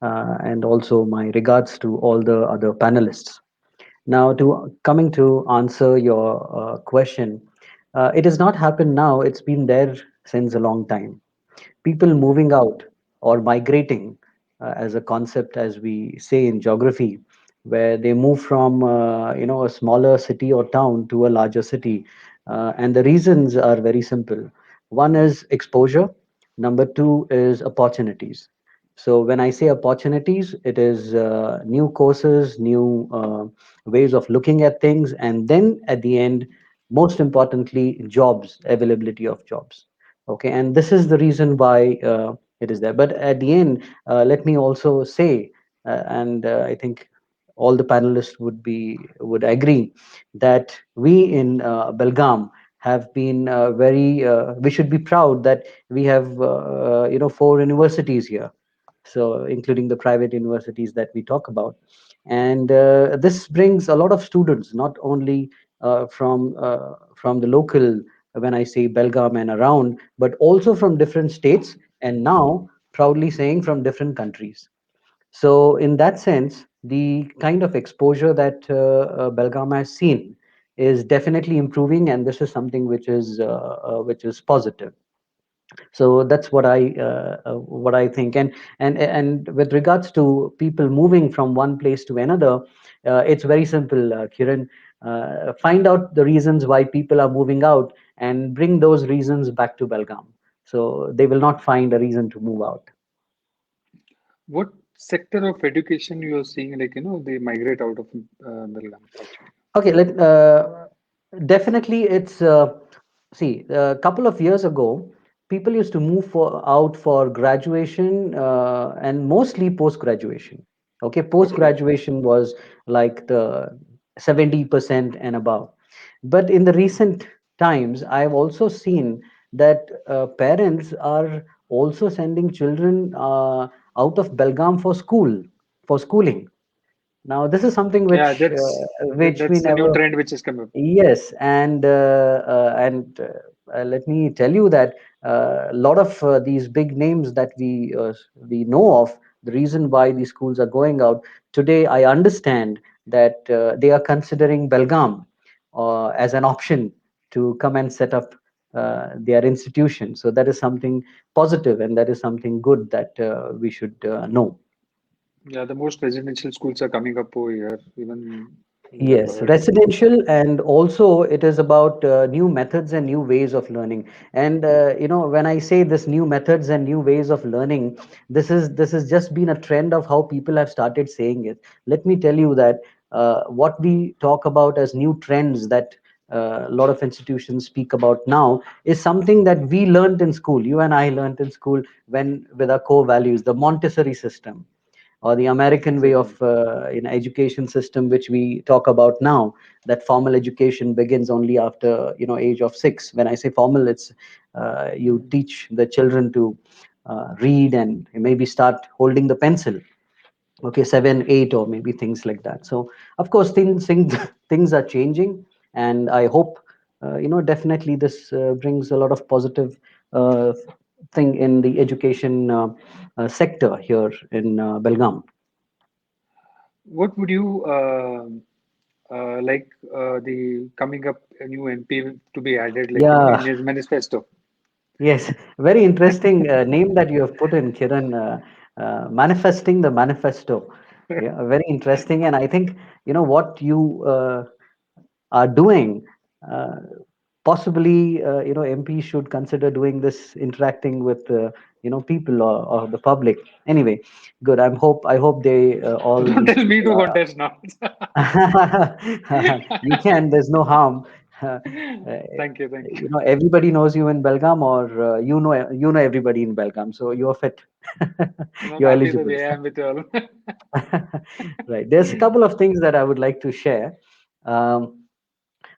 And also my regards to all the other panelists. Now, to coming to answer your question, it has not happened now. It's been there since a long time. People moving out or migrating, as a concept, as we say in geography, where they move from a smaller city or town to a larger city, and the reasons are very simple. One is exposure. Number two is opportunities. So when I say opportunities, it is new courses, new ways of looking at things, and then at the end, most importantly, jobs, availability of jobs. Okay, and this is the reason why it is there. But at the end, let me also say, and I think all the panelists would agree that we in Belgaum have been very. We should be proud that we have 4 universities here, so including the private universities that we talk about, and this brings a lot of students, not only from the local, when I say Belgaum and around, but also from different states, and now proudly saying from different countries. So in that sense, the kind of exposure that Belgaum has seen is definitely improving, and this is something which is positive. So that's what I think. And with regards to people moving from one place to another, it's very simple, Kiran. Find out the reasons why people are moving out and bring those reasons back to Belgaum, so they will not find a reason to move out. What sector of education you are seeing, like, they migrate out of Belgaum actually? Okay, definitely it's see, a couple of years ago, people used to move out for graduation, and mostly post graduation. Okay, post Okay. graduation was like the 70% and above. But in the recent times, I've also seen that parents are also sending children out of Belgaum for schooling. Now, this is something Yeah, which we that's the new never. trend which has come up. Yes, and let me tell you that a lot of these big names that we know of, the reason why these schools are going out today, I understand that they are considering Belgaum as an option to come and set up their institution. So that is something positive, and that is something good that we should know. Yeah, the most residential schools are coming up over here. Even we have Yes, heard. residential, and also it is about new methods and new ways of learning. And when I say this new methods and new ways of learning, this has just been a trend of how people have started saying it. Let me tell you that what we talk about as new trends that a lot of institutions speak about now is something that we learned in school. You and I learned in school when with our core values, the Montessori system, or the American way Exactly. of education system, which we talk about now, that formal education begins only after age of 6. When I say formal, it's you teach the children to read and maybe start holding the pencil. Okay, 7, 8, or maybe things like that. So of course things things are changing, and I hope definitely this brings a lot of positive uh, thing in the education sector here in Belgaum. What would you like the coming up a new MP to be added, like, in Yeah, his manifesto? yes, very interesting name that you have put in, Kiran. Manifesting the manifesto. Yeah, very interesting. And I think what you are doing. Uh, Possibly, MP should consider doing this, interacting with people, or the public. Anyway, good. I hope they all Don't these tell me people to are. contest now. You can. There's no harm. Thank you, thank you. Everybody knows you in Belgaum, or you know everybody in Belgaum, so you're fit. I'm You're happy the eligible. way I am with you all. Right. There's a couple of things that I would like to share. Um,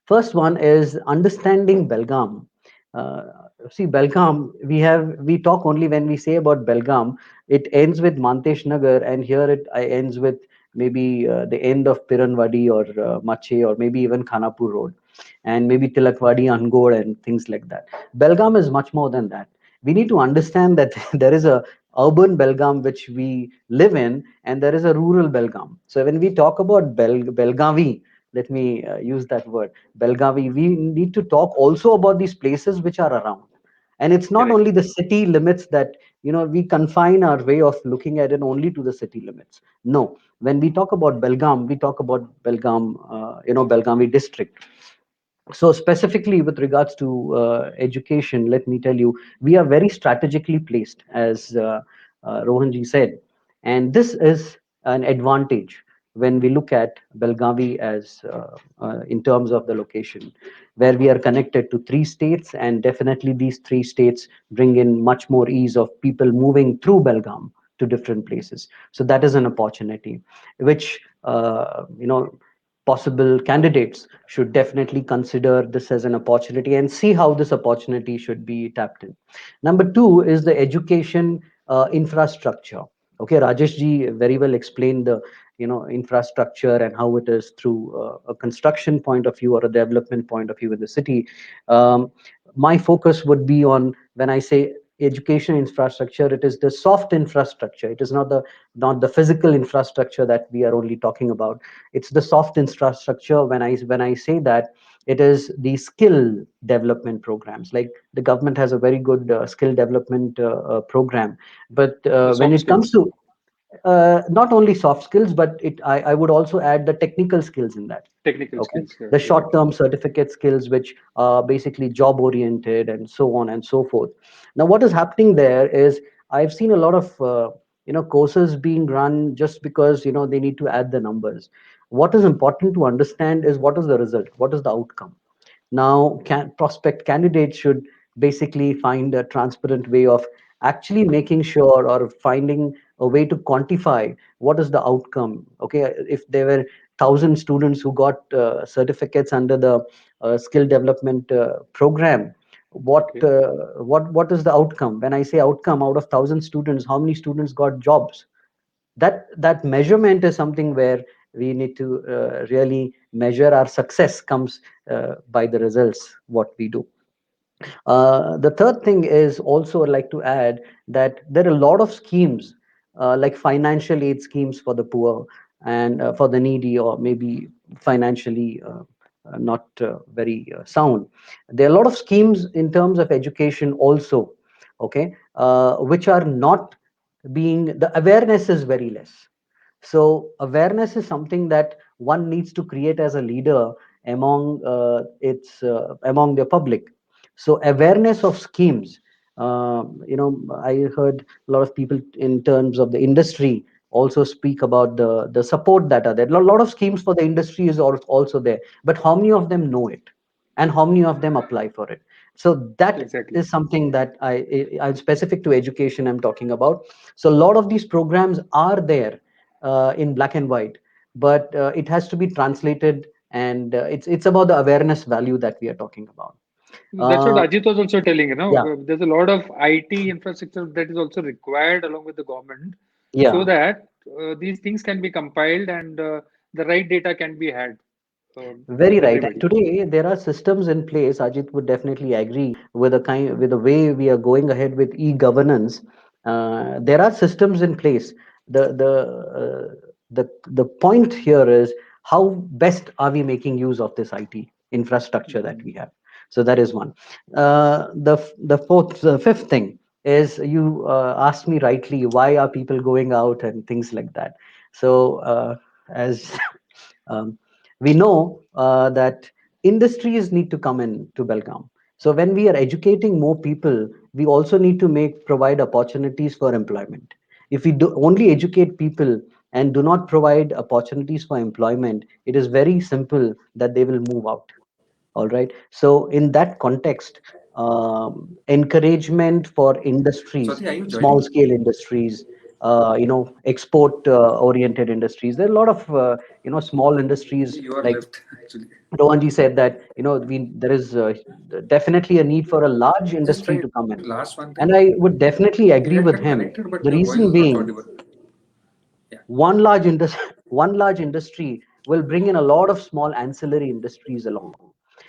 First one is understanding Belgaum. Uh, See, Belgaum, we talk only when we say about Belgaum. It ends with Mantesh Nagar, and here it ends with maybe the end of Piranwadi, or Mache, or maybe even Khanapur Road, and maybe Tilakwadi, Angod, and things like that. Belgaum is much more than that. We need to understand that there is a urban Belgaum which we live in, and there is a rural Belgaum. So when we talk about Belgavi, let me use that word, Belgavi, we need to talk also about these places which are around. And it's not Correct. only the city limits that we confine our way of looking at it only to the city limits. No, when we talk about Belgaum, we talk about Belgaum, Belgavi district. So specifically with regards to education, let me tell you, we are very strategically placed, as Rohanji said, and this is an advantage. when we look at Belgavi as in terms of the location, where we are connected to 3 states, and definitely these 3 states bring in much more ease of people moving through Belgaum to different places. So that is an opportunity, which possible candidates should definitely consider this as an opportunity and see how this opportunity should be tapped in. Number two is the education infrastructure. Okay, Rajesh ji very well explained the infrastructure and how it is through a construction point of view or a development point of view in the city. My focus would be on, when I say education infrastructure, it is the soft infrastructure. It is not the physical infrastructure that we are only talking about. It's the soft infrastructure. When I say that, it is the skill development programs. Like the government has a very good skill development program, but when it comes to not only soft skills, but I would also add the technical skills in that. Technical Okay, skills. Yeah, the short-term certificate skills, which are basically job-oriented and so on and so forth. Now, what is happening there is I've seen a lot of courses being run just because they need to add the numbers. What is important to understand is what is the result, what is the outcome. Now, prospect candidates should basically find a transparent way of actually making sure or finding a way to quantify what is the outcome. Okay, if there were 1,000 students who got certificates under the skill development program, what is the outcome? When I say outcome, out of 1,000 students, how many students got jobs? That measurement is something where we need to really measure our success comes by the results what we do. The third thing is also I'd like to add that there are a lot of schemes like financial aid schemes for the poor and for the needy, or maybe financially not very sound. There are a lot of schemes in terms of education also, okay, which are not being, the awareness is very less. So awareness is something that one needs to create as a leader among among the public. So awareness of schemes. I heard a lot of people in terms of the industry also speak about the support that are there. A lot of schemes for the industry is also there, but how many of them know it, and how many of them apply for it? So that is something that I'm specific to education I'm talking about. So a lot of these programs are there in black and white, but it has to be translated, and it's about the awareness value that we are talking about. That's what Ajit was also telling, Yeah. There's a lot of IT infrastructure that is also required along with the government, Yeah. so that these things can be compiled and the right data can be had. Very right. Everybody. And today there are systems in place. Ajit would definitely agree with the way we are going ahead with e-governance. There are systems in place. The point here is how best are we making use of this IT infrastructure that we have. So that is one. The fifth thing is, you asked me rightly, why are people going out and things like that. So as we know that industries need to come in to Belgaum. So when we are educating more people, we also need to provide opportunities for employment. If we do only educate people and do not provide opportunities for employment, it is very simple that they will move out. All right. So in that context, encouragement for industries, small scale industries, export oriented industries. There are a lot of small industries, like Rohanji said, that there is definitely a need for a large industry to come in, and I would definitely agree with him. The reason being, one large industry one large industry will bring in a lot of small ancillary industries along,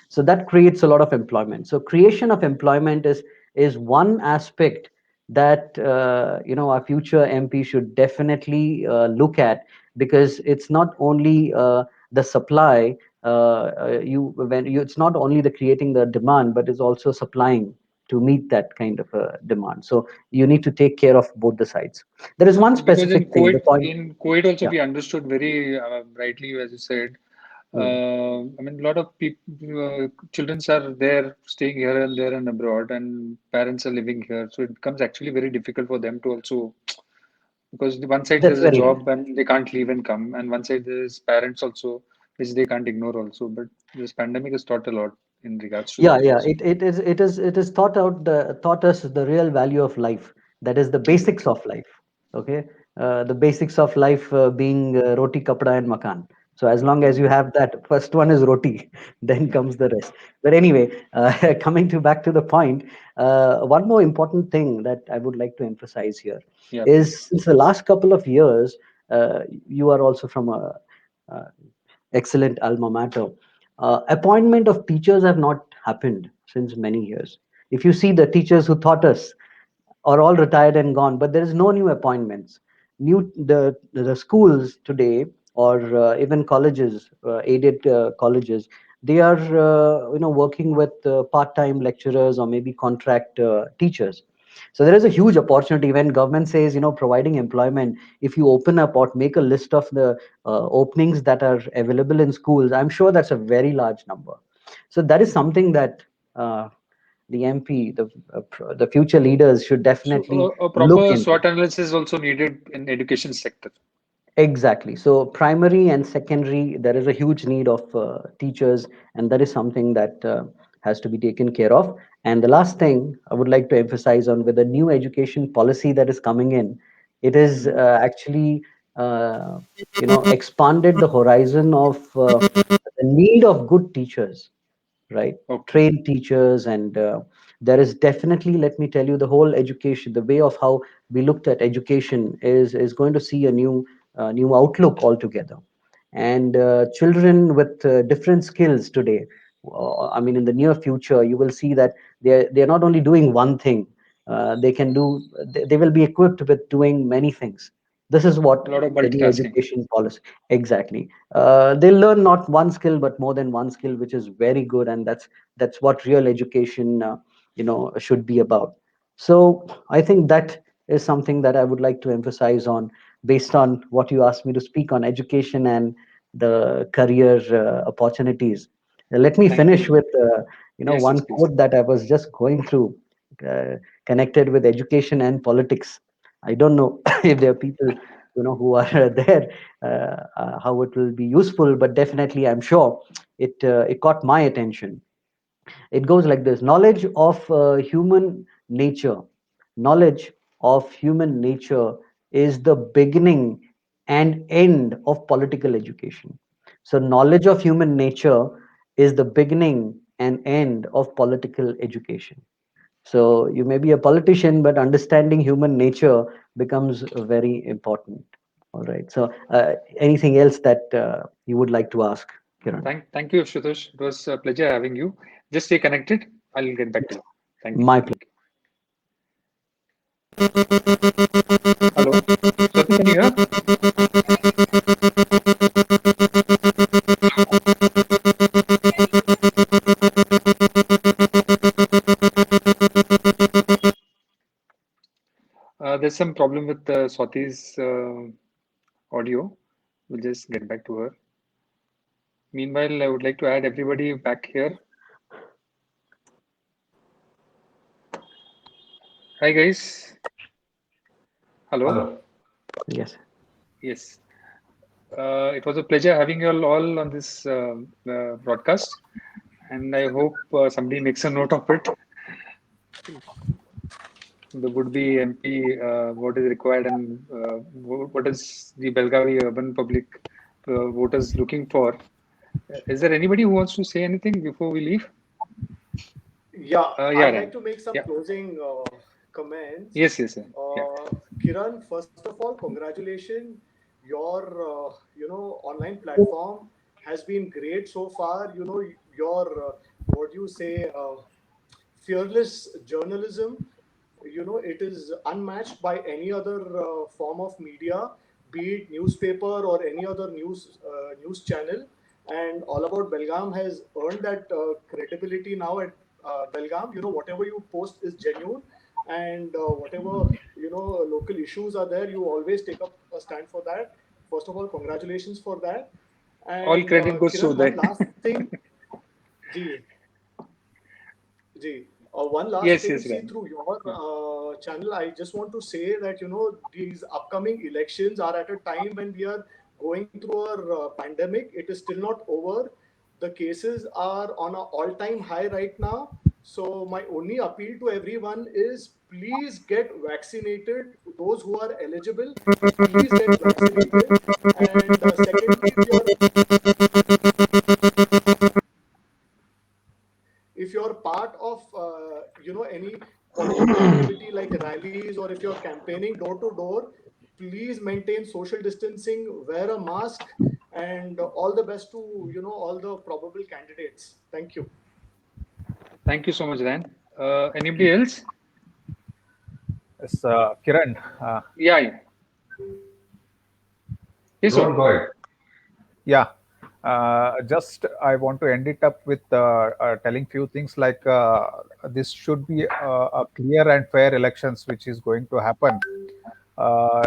so that creates a lot of employment. So creation of employment is one aspect that our future MP should definitely look at, because it's not only the supply, it's not only the creating the demand, but it's also supplying to meet that kind of a demand. So you need to take care of both the sides. There is one Because specific thing. The point. in Kuwait also Yeah. we understood very rightly, as you said. I mean, a lot of people, children are there, staying here and there and abroad, and parents are living here. So it becomes actually very difficult for them to also because the one side That's there's a very job and they can't leave and come, and one side there's parents also, which they can't ignore also. But this pandemic has taught a lot in regards to Yeah, that yeah. also. It is taught us the real value of life. That is the basics of life. Okay, the basics of life being roti, kapda, and makan. So as long as you have that, first one is roti, then comes the rest. But anyway, coming to back to the point, one more important thing that I would like to emphasize here Yeah, please. is since the last couple of years, you are also from a uh, excellent alma mater. Appointment of teachers have not happened since many years. If you see the teachers who taught us are all retired and gone, but there is no new appointments. The schools today, or even colleges, aided colleges, they are working with part-time lecturers or maybe contract teachers. So there is a huge opportunity when government says, providing employment. If you open up or make a list of the openings that are available in schools, I'm sure that's a very large number. So that is something that the MP, the future leaders should definitely So a look proper into. SWOT analysis is also needed in education sector. Exactly. So primary and secondary, there is a huge need of teachers, and that is something that has to be taken care of. And the last thing I would like to emphasize on with the new education policy that is coming in, it is actually expanded the horizon of the need of good teachers, right? Okay. Trained teachers, and there is definitely, let me tell you, the whole education, the way of how we looked at education is going to see a new outlook altogether. And children with different skills today, I mean, in the near future, you will see that they're not only doing one thing. They can do. They will be equipped with doing many things. This is A what lot of the new multitasking. education policy exactly. They'll learn not one skill but more than one skill, which is very good, and that's what real education should be about. So I think that is something that I would like to emphasize on, based on what you asked me to speak on education and the career opportunities. Let me Thank finish you. with Yes, one yes, please. quote that I was just going through, uh, connected with education and politics. I don't know if there are people who are there, how it will be useful, but definitely I'm sure it caught my attention. It goes like this: knowledge of human nature is the beginning and end of political education. So knowledge of human nature is the beginning and end of political education. So you may be a politician, but understanding human nature becomes very important. All right. So anything else that you would like to ask, Kiran? Thank you, Shutosh. It was a pleasure having you. Just stay connected. I'll get back to Yes, you. Thank you. my pleasure. Thank you. Hello, Swati, can you hear? There's some problem with Swati's audio. We'll just get back to her. Meanwhile, I would like to add everybody back here. Hi, guys. Hello. Hello. Yes. Yes. It was a pleasure having you all on this broadcast, and I hope somebody makes a note of it. The would-be MP, what is required, and what is the Belgavi urban public voters looking for. Is there anybody who wants to say anything before we leave? Yeah, Yeah, I'd like Ryan. to make some Yeah. closing comments. Yes, yes, Ryan. Yeah. Kiran, first of all, congratulations. Your online platform has been great so far. Your what do you say, fearless journalism. It is unmatched by any other form of media, be it newspaper or any other news channel. And All About Belgaum has earned that credibility now at Belgaum. Whatever you post is genuine, and whatever local issues are there, you always take up a stand for that. First of all, congratulations for that. All And credit goes to Kiran, one Uday. last thing. Ji, ji. One last Yes, thing, yes, see, Ryan. through your channel, I just want to say that, these upcoming elections are at a time when we are going through a pandemic. It is still not over. The cases are on an all-time high right now. So my only appeal to everyone is please get vaccinated. Those who are eligible, please get vaccinated. And secondly, if you're part of any political activity like rallies, or if you're campaigning door to door, please maintain social distancing, wear a mask, and all the best to all the probable candidates. Thank you. Thank you so much, Ryan. Anybody else? Yes, Kiran. Yeah, yeah. Yes, sir. Go ahead. Yeah, just I want to end it up with telling few things like this should be a clear and fair elections which is going to happen. Uh,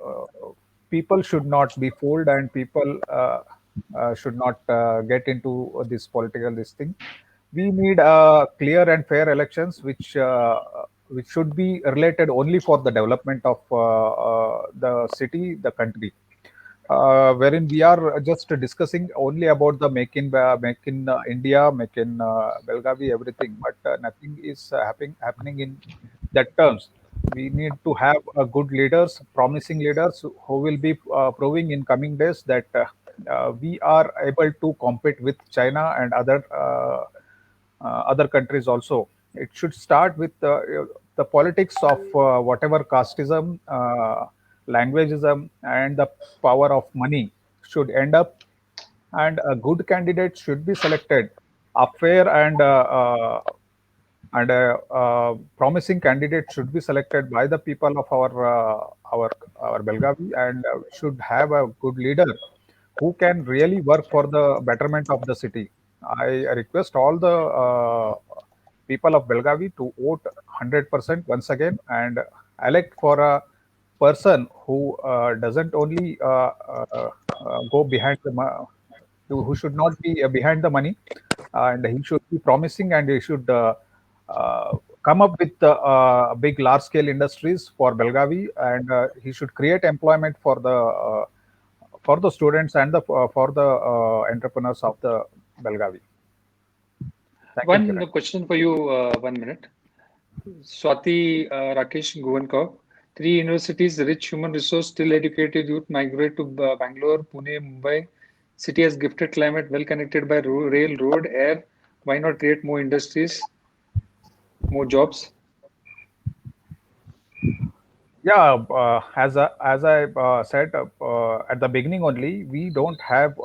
uh, People should not be fooled, and people should not get into this political this thing. We need clear and fair elections which should be related only for the development of the city, the country, wherein we are just discussing only about the make in India, make in Belgavi, everything, but nothing is happening in that terms. We need to have good leaders, promising leaders who will be proving in coming days that we are able to compete with China and other countries also. It should start with the politics of whatever casteism, languageism, and the power of money should end up, and a good candidate should be selected. A fair and promising candidate should be selected by the people of our Belgavi, and should have a good leader who can really work for the betterment of the city. I request all the people of Belgavi to vote 100% once again and elect for a person who doesn't only go behind who should not be behind the money, and he should be promising, and he should come up with big large scale industries for Belgavi, and he should create employment for the students and for the entrepreneurs of the Belgavi. Thank you, One Kiran. question for you, 1 minute. Swati Rakesh Guvankar. 3 universities, rich human resource, still educated youth migrate to Bangalore, Pune, Mumbai. City has gifted climate, well connected by rail, road, air. Why not create more industries, more jobs? Yeah, as I said at the beginning only, we don't have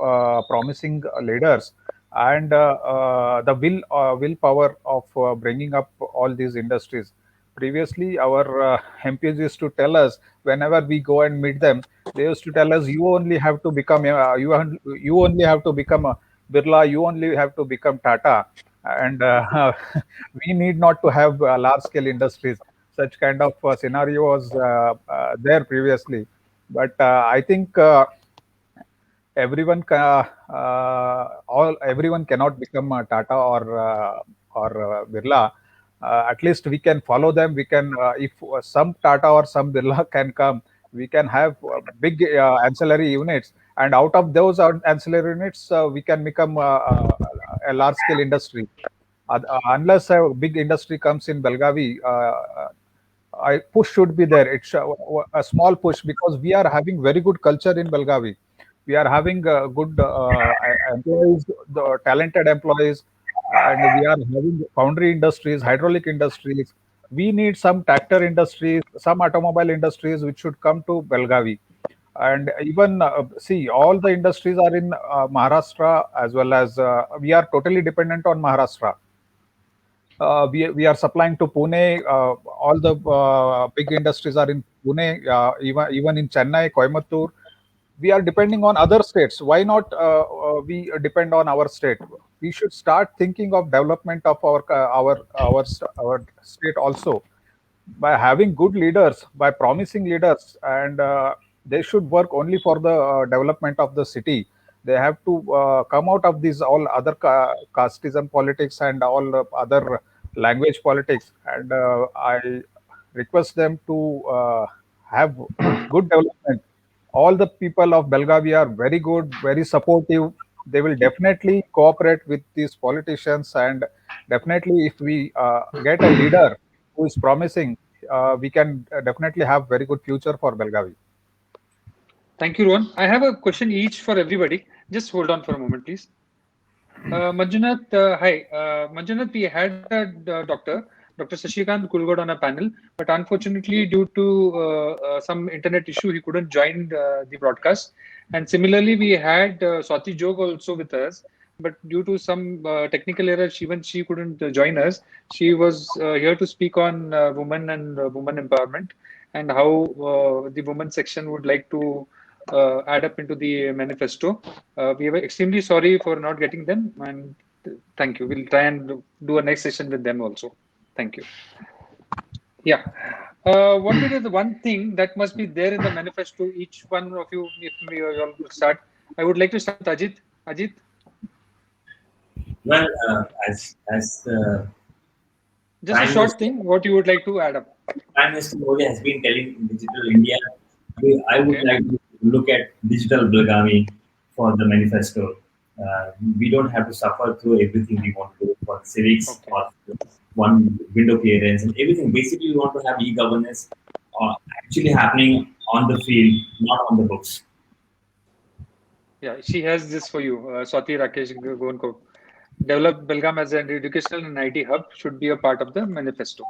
promising leaders and the willpower of bringing up all these industries. Previously, our MPs used to tell us whenever we go and meet them, they used to tell us, "You only have to become you only have to become a Birla, you only have to become Tata, and we need not to have large scale industries." Such kind of scenario was there previously, but I think everyone cannot become Tata or Birla. At least we can follow them. We can, if some Tata or some Birla can come, we can have big ancillary units, and out of those ancillary units, we can become a large scale industry. Unless a big industry comes in Belgavi, push should be there. It's a small push, because we are having very good culture in Belgavi. We are having good employees, the talented employees, and we are having foundry industries, hydraulic industries. We need some tractor industries, some automobile industries, which should come to Belgavi. And even see, all the industries are in Maharashtra, as well as we are totally dependent on Maharashtra. We are supplying to Pune. All the big industries are in Pune, even in Chennai, Coimbatore. We are depending on other states. Why not we depend on our state? We should start thinking of development of our state also, by having good leaders, by promising leaders, and they should work only for the development of the city. They have to come out of these all other casteism politics and all other language politics, and I request them to have good development. All the people of Belgavi are very good, very supportive. They will definitely cooperate with these politicians, and definitely, if we get a leader who is promising, we can definitely have very good future for Belgavi. Thank you, Rohan. I have a question each for everybody. Just hold on for a moment, please. Manjunath, hi. Manjunath, we had Dr. Sashikant Kulgod on a panel, but unfortunately, due to some internet issue, he couldn't join the broadcast. And similarly, we had Swati Jog also with us, but due to some technical error, she couldn't join us. She was here to speak on women and women empowerment and how the women section would like to add up into the manifesto. We were extremely sorry for not getting them, and thank you. We'll try and do a next session with them also. Thank you. Yeah. What is the one thing that must be there in the manifesto? Each one of you, if we all could start. I would like to start with Ajit. Ajit. Well, just a short thing. What you would like to add up? Prime Minister Modi has been telling Digital India. I would like to look at Digital Belgavi for the manifesto. We don't have to suffer through everything we want to do for civics or one window clearance and everything. Basically, we want to have e-governance actually happening on the field, not on the books. Yeah, she has this for you, Swati Rakesh Gonko. Develop Belgaum as an educational and IT hub should be a part of the manifesto.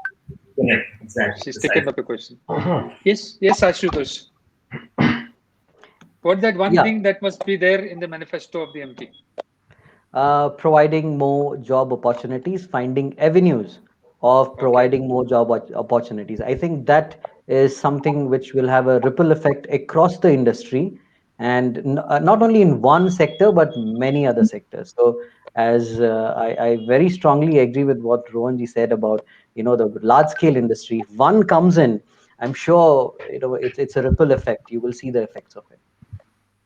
Correct, exactly. She's taken up a question. Yes, Ashutosh. What's that one thing that must be there in the manifesto of the MP? Providing more job opportunities, finding avenues of providing more job opportunities. I think that is something which will have a ripple effect across the industry, and not only in one sector but many other sectors. So as I very strongly agree with what Rohanji said about the large scale industry. If one comes in, I'm sure it's a ripple effect. You will see the effects of it.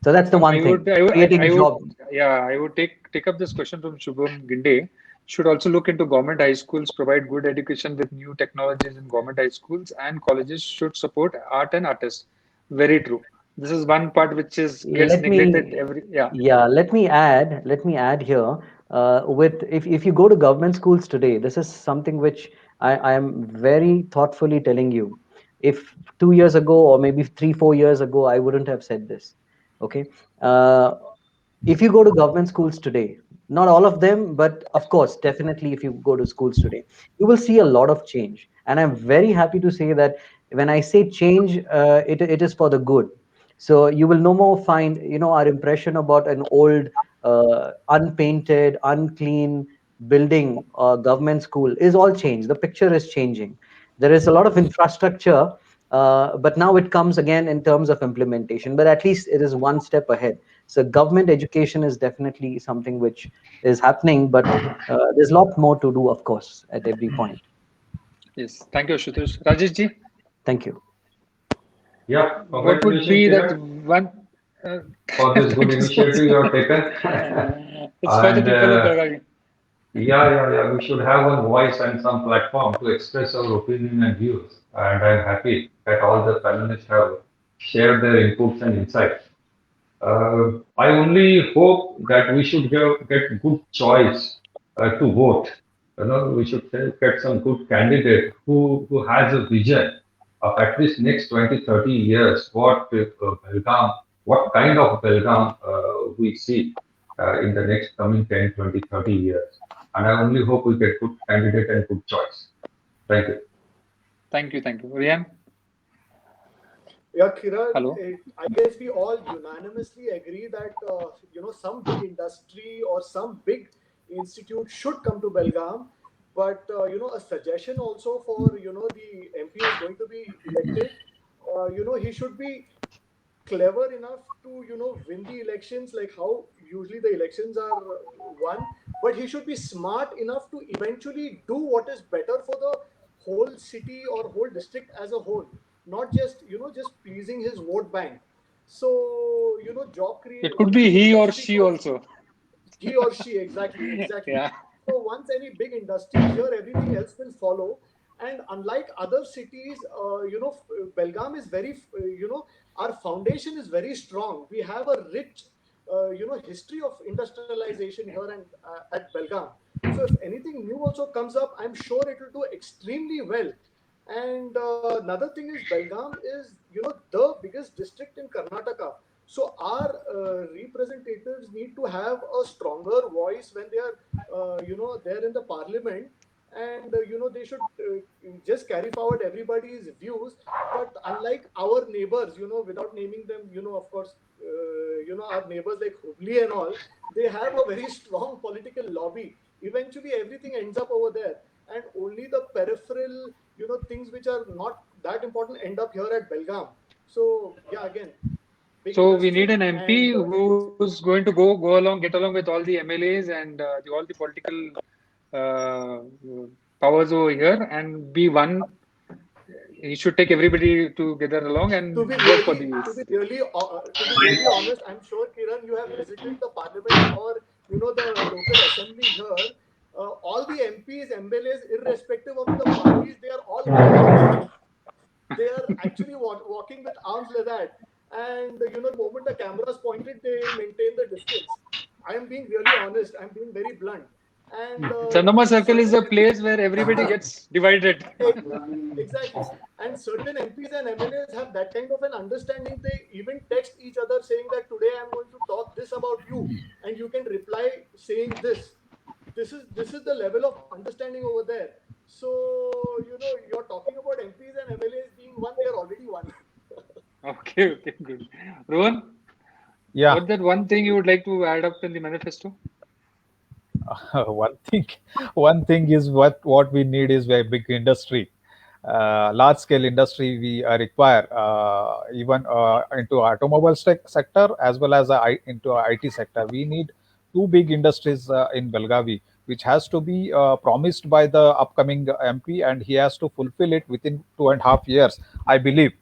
So that's the one thing. I would take up this question from Shubham Ginde. Should also look into government high schools, provide good education with new technologies in government high schools, and colleges should support art and artists. Very true. This is one part which gets neglected let me add here. If you go to government schools today, this is something which I am very thoughtfully telling you. If 2 years ago or maybe 3-4 years ago, I wouldn't have said this. Okay. If you go to government schools today, not all of them, but of course, definitely if you go to schools today, you will see a lot of change. And I'm very happy to say that when I say change, it is for the good. So you will no more find, our impression about an old, unpainted, unclean building or government school is all changed. The picture is changing. There is a lot of infrastructure, but now it comes again in terms of implementation, but at least it is one step ahead. So government education is definitely something which is happening, but there's a lot more to do, of course, at every point. Yes, thank you, Ashutosh. Rajesh ji? Thank you. Yeah, what would be that one for this good initiative you have taken? It's for the people of Belgavi. Yeah. We should have one voice and some platform to express our opinion and views. And I'm happy that all the panelists have shared their inputs and insights. I only hope that we should get good choice to vote. We should get some good candidate who has a vision of at least next 20-30 years, what kind of Belgaum we see in the next coming 10, 20, 30 years. And I only hope we get good candidate and good choice. Thank you. Thank you. Rian? Yeah, Kiran, hello. I guess we all unanimously agree that some big industry or some big institute should come to Belgaum. But a suggestion also for the MP who is going to be elected. He should be clever enough to win the elections, like how usually the elections are won. But he should be smart enough to eventually do what is better for the whole city or whole district as a whole. Not just just pleasing his vote bank. So job creation. It could be he or she also. He or she, exactly. Yeah. So once any big industry is here, everything else will follow. And unlike other cities, Belgaum is very, our foundation is very strong. We have a rich, history of industrialization here and at Belgaum. So if anything new also comes up, I'm sure it will do extremely well. And another thing is Belgaum is, the biggest district in Karnataka. So our representatives need to have a stronger voice when they are, there in the parliament, and they should just carry forward everybody's views. But unlike our neighbors, without naming them, of course, our neighbors like Hubli and all, they have a very strong political lobby. Eventually, everything ends up over there, and only the peripheral, things which are not that important end up here at Belgaum. So yeah, again. So we need an MP who's going to go along, get along with all the MLAs and all the political powers over here, and be one. He should take everybody together along and to be work for really, these. to be really honest, I'm sure, Kiran, you have visited the parliament or the local assembly here. All the MPs, MLAs, irrespective of the parties, they are all they are actually walking with arms like that. And the moment the camera is pointed, they maintain the distance. I am being really honest. I'm being very blunt. And Chandama Circle is a place where everybody gets divided. Exactly. And certain MPs and MLAs have that kind of an understanding. They even text each other saying that today I'm going to talk this about you, and you can reply saying this. This is the level of understanding over there. So you're talking about MPs and MLAs being one. They are already one. Okay, good. Rohan? Yeah. What's that one thing you would like to add up in the manifesto? One thing is what we need is a big industry, large scale industry we require, even into automobile sector as well as into IT sector. We need two big industries in Belgavi, which has to be promised by the upcoming MP, and he has to fulfill it within 2.5 years, I believe.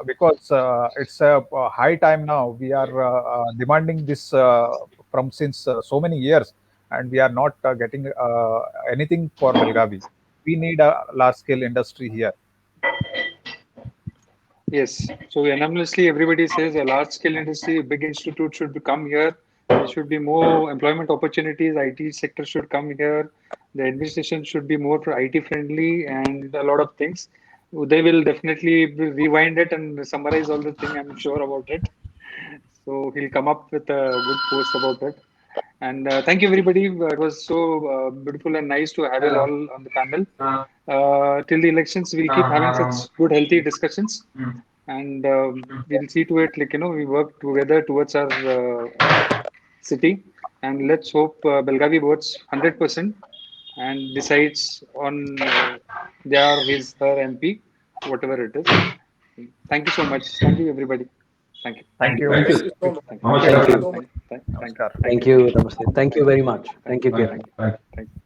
Because it's a high time now. We are demanding this from since so many years, and we are not getting anything for Belgavi. We need a large-scale industry here. Yes. So unanimously, everybody says a large-scale industry, a big institute should come here. There should be more employment opportunities. IT sector should come here. The administration should be more IT friendly, and a lot of things. They will definitely rewind it and summarize all the thing. I'm sure about it. So he'll come up with a good post about it. And thank you, everybody. It was so beautiful and nice to have you all on the panel. Till the elections, we'll keep having such good, healthy discussions. And we'll see to it, we work together towards our city. And let's hope Belgavi votes 100% and decides on his, her MP, whatever it is. Thank you so much. Thank you, everybody. Thank you. Thank you. Thank you. Thank you so much. Thank you, Namaste. Thank you very much. Thank you, Kiran. Thank you.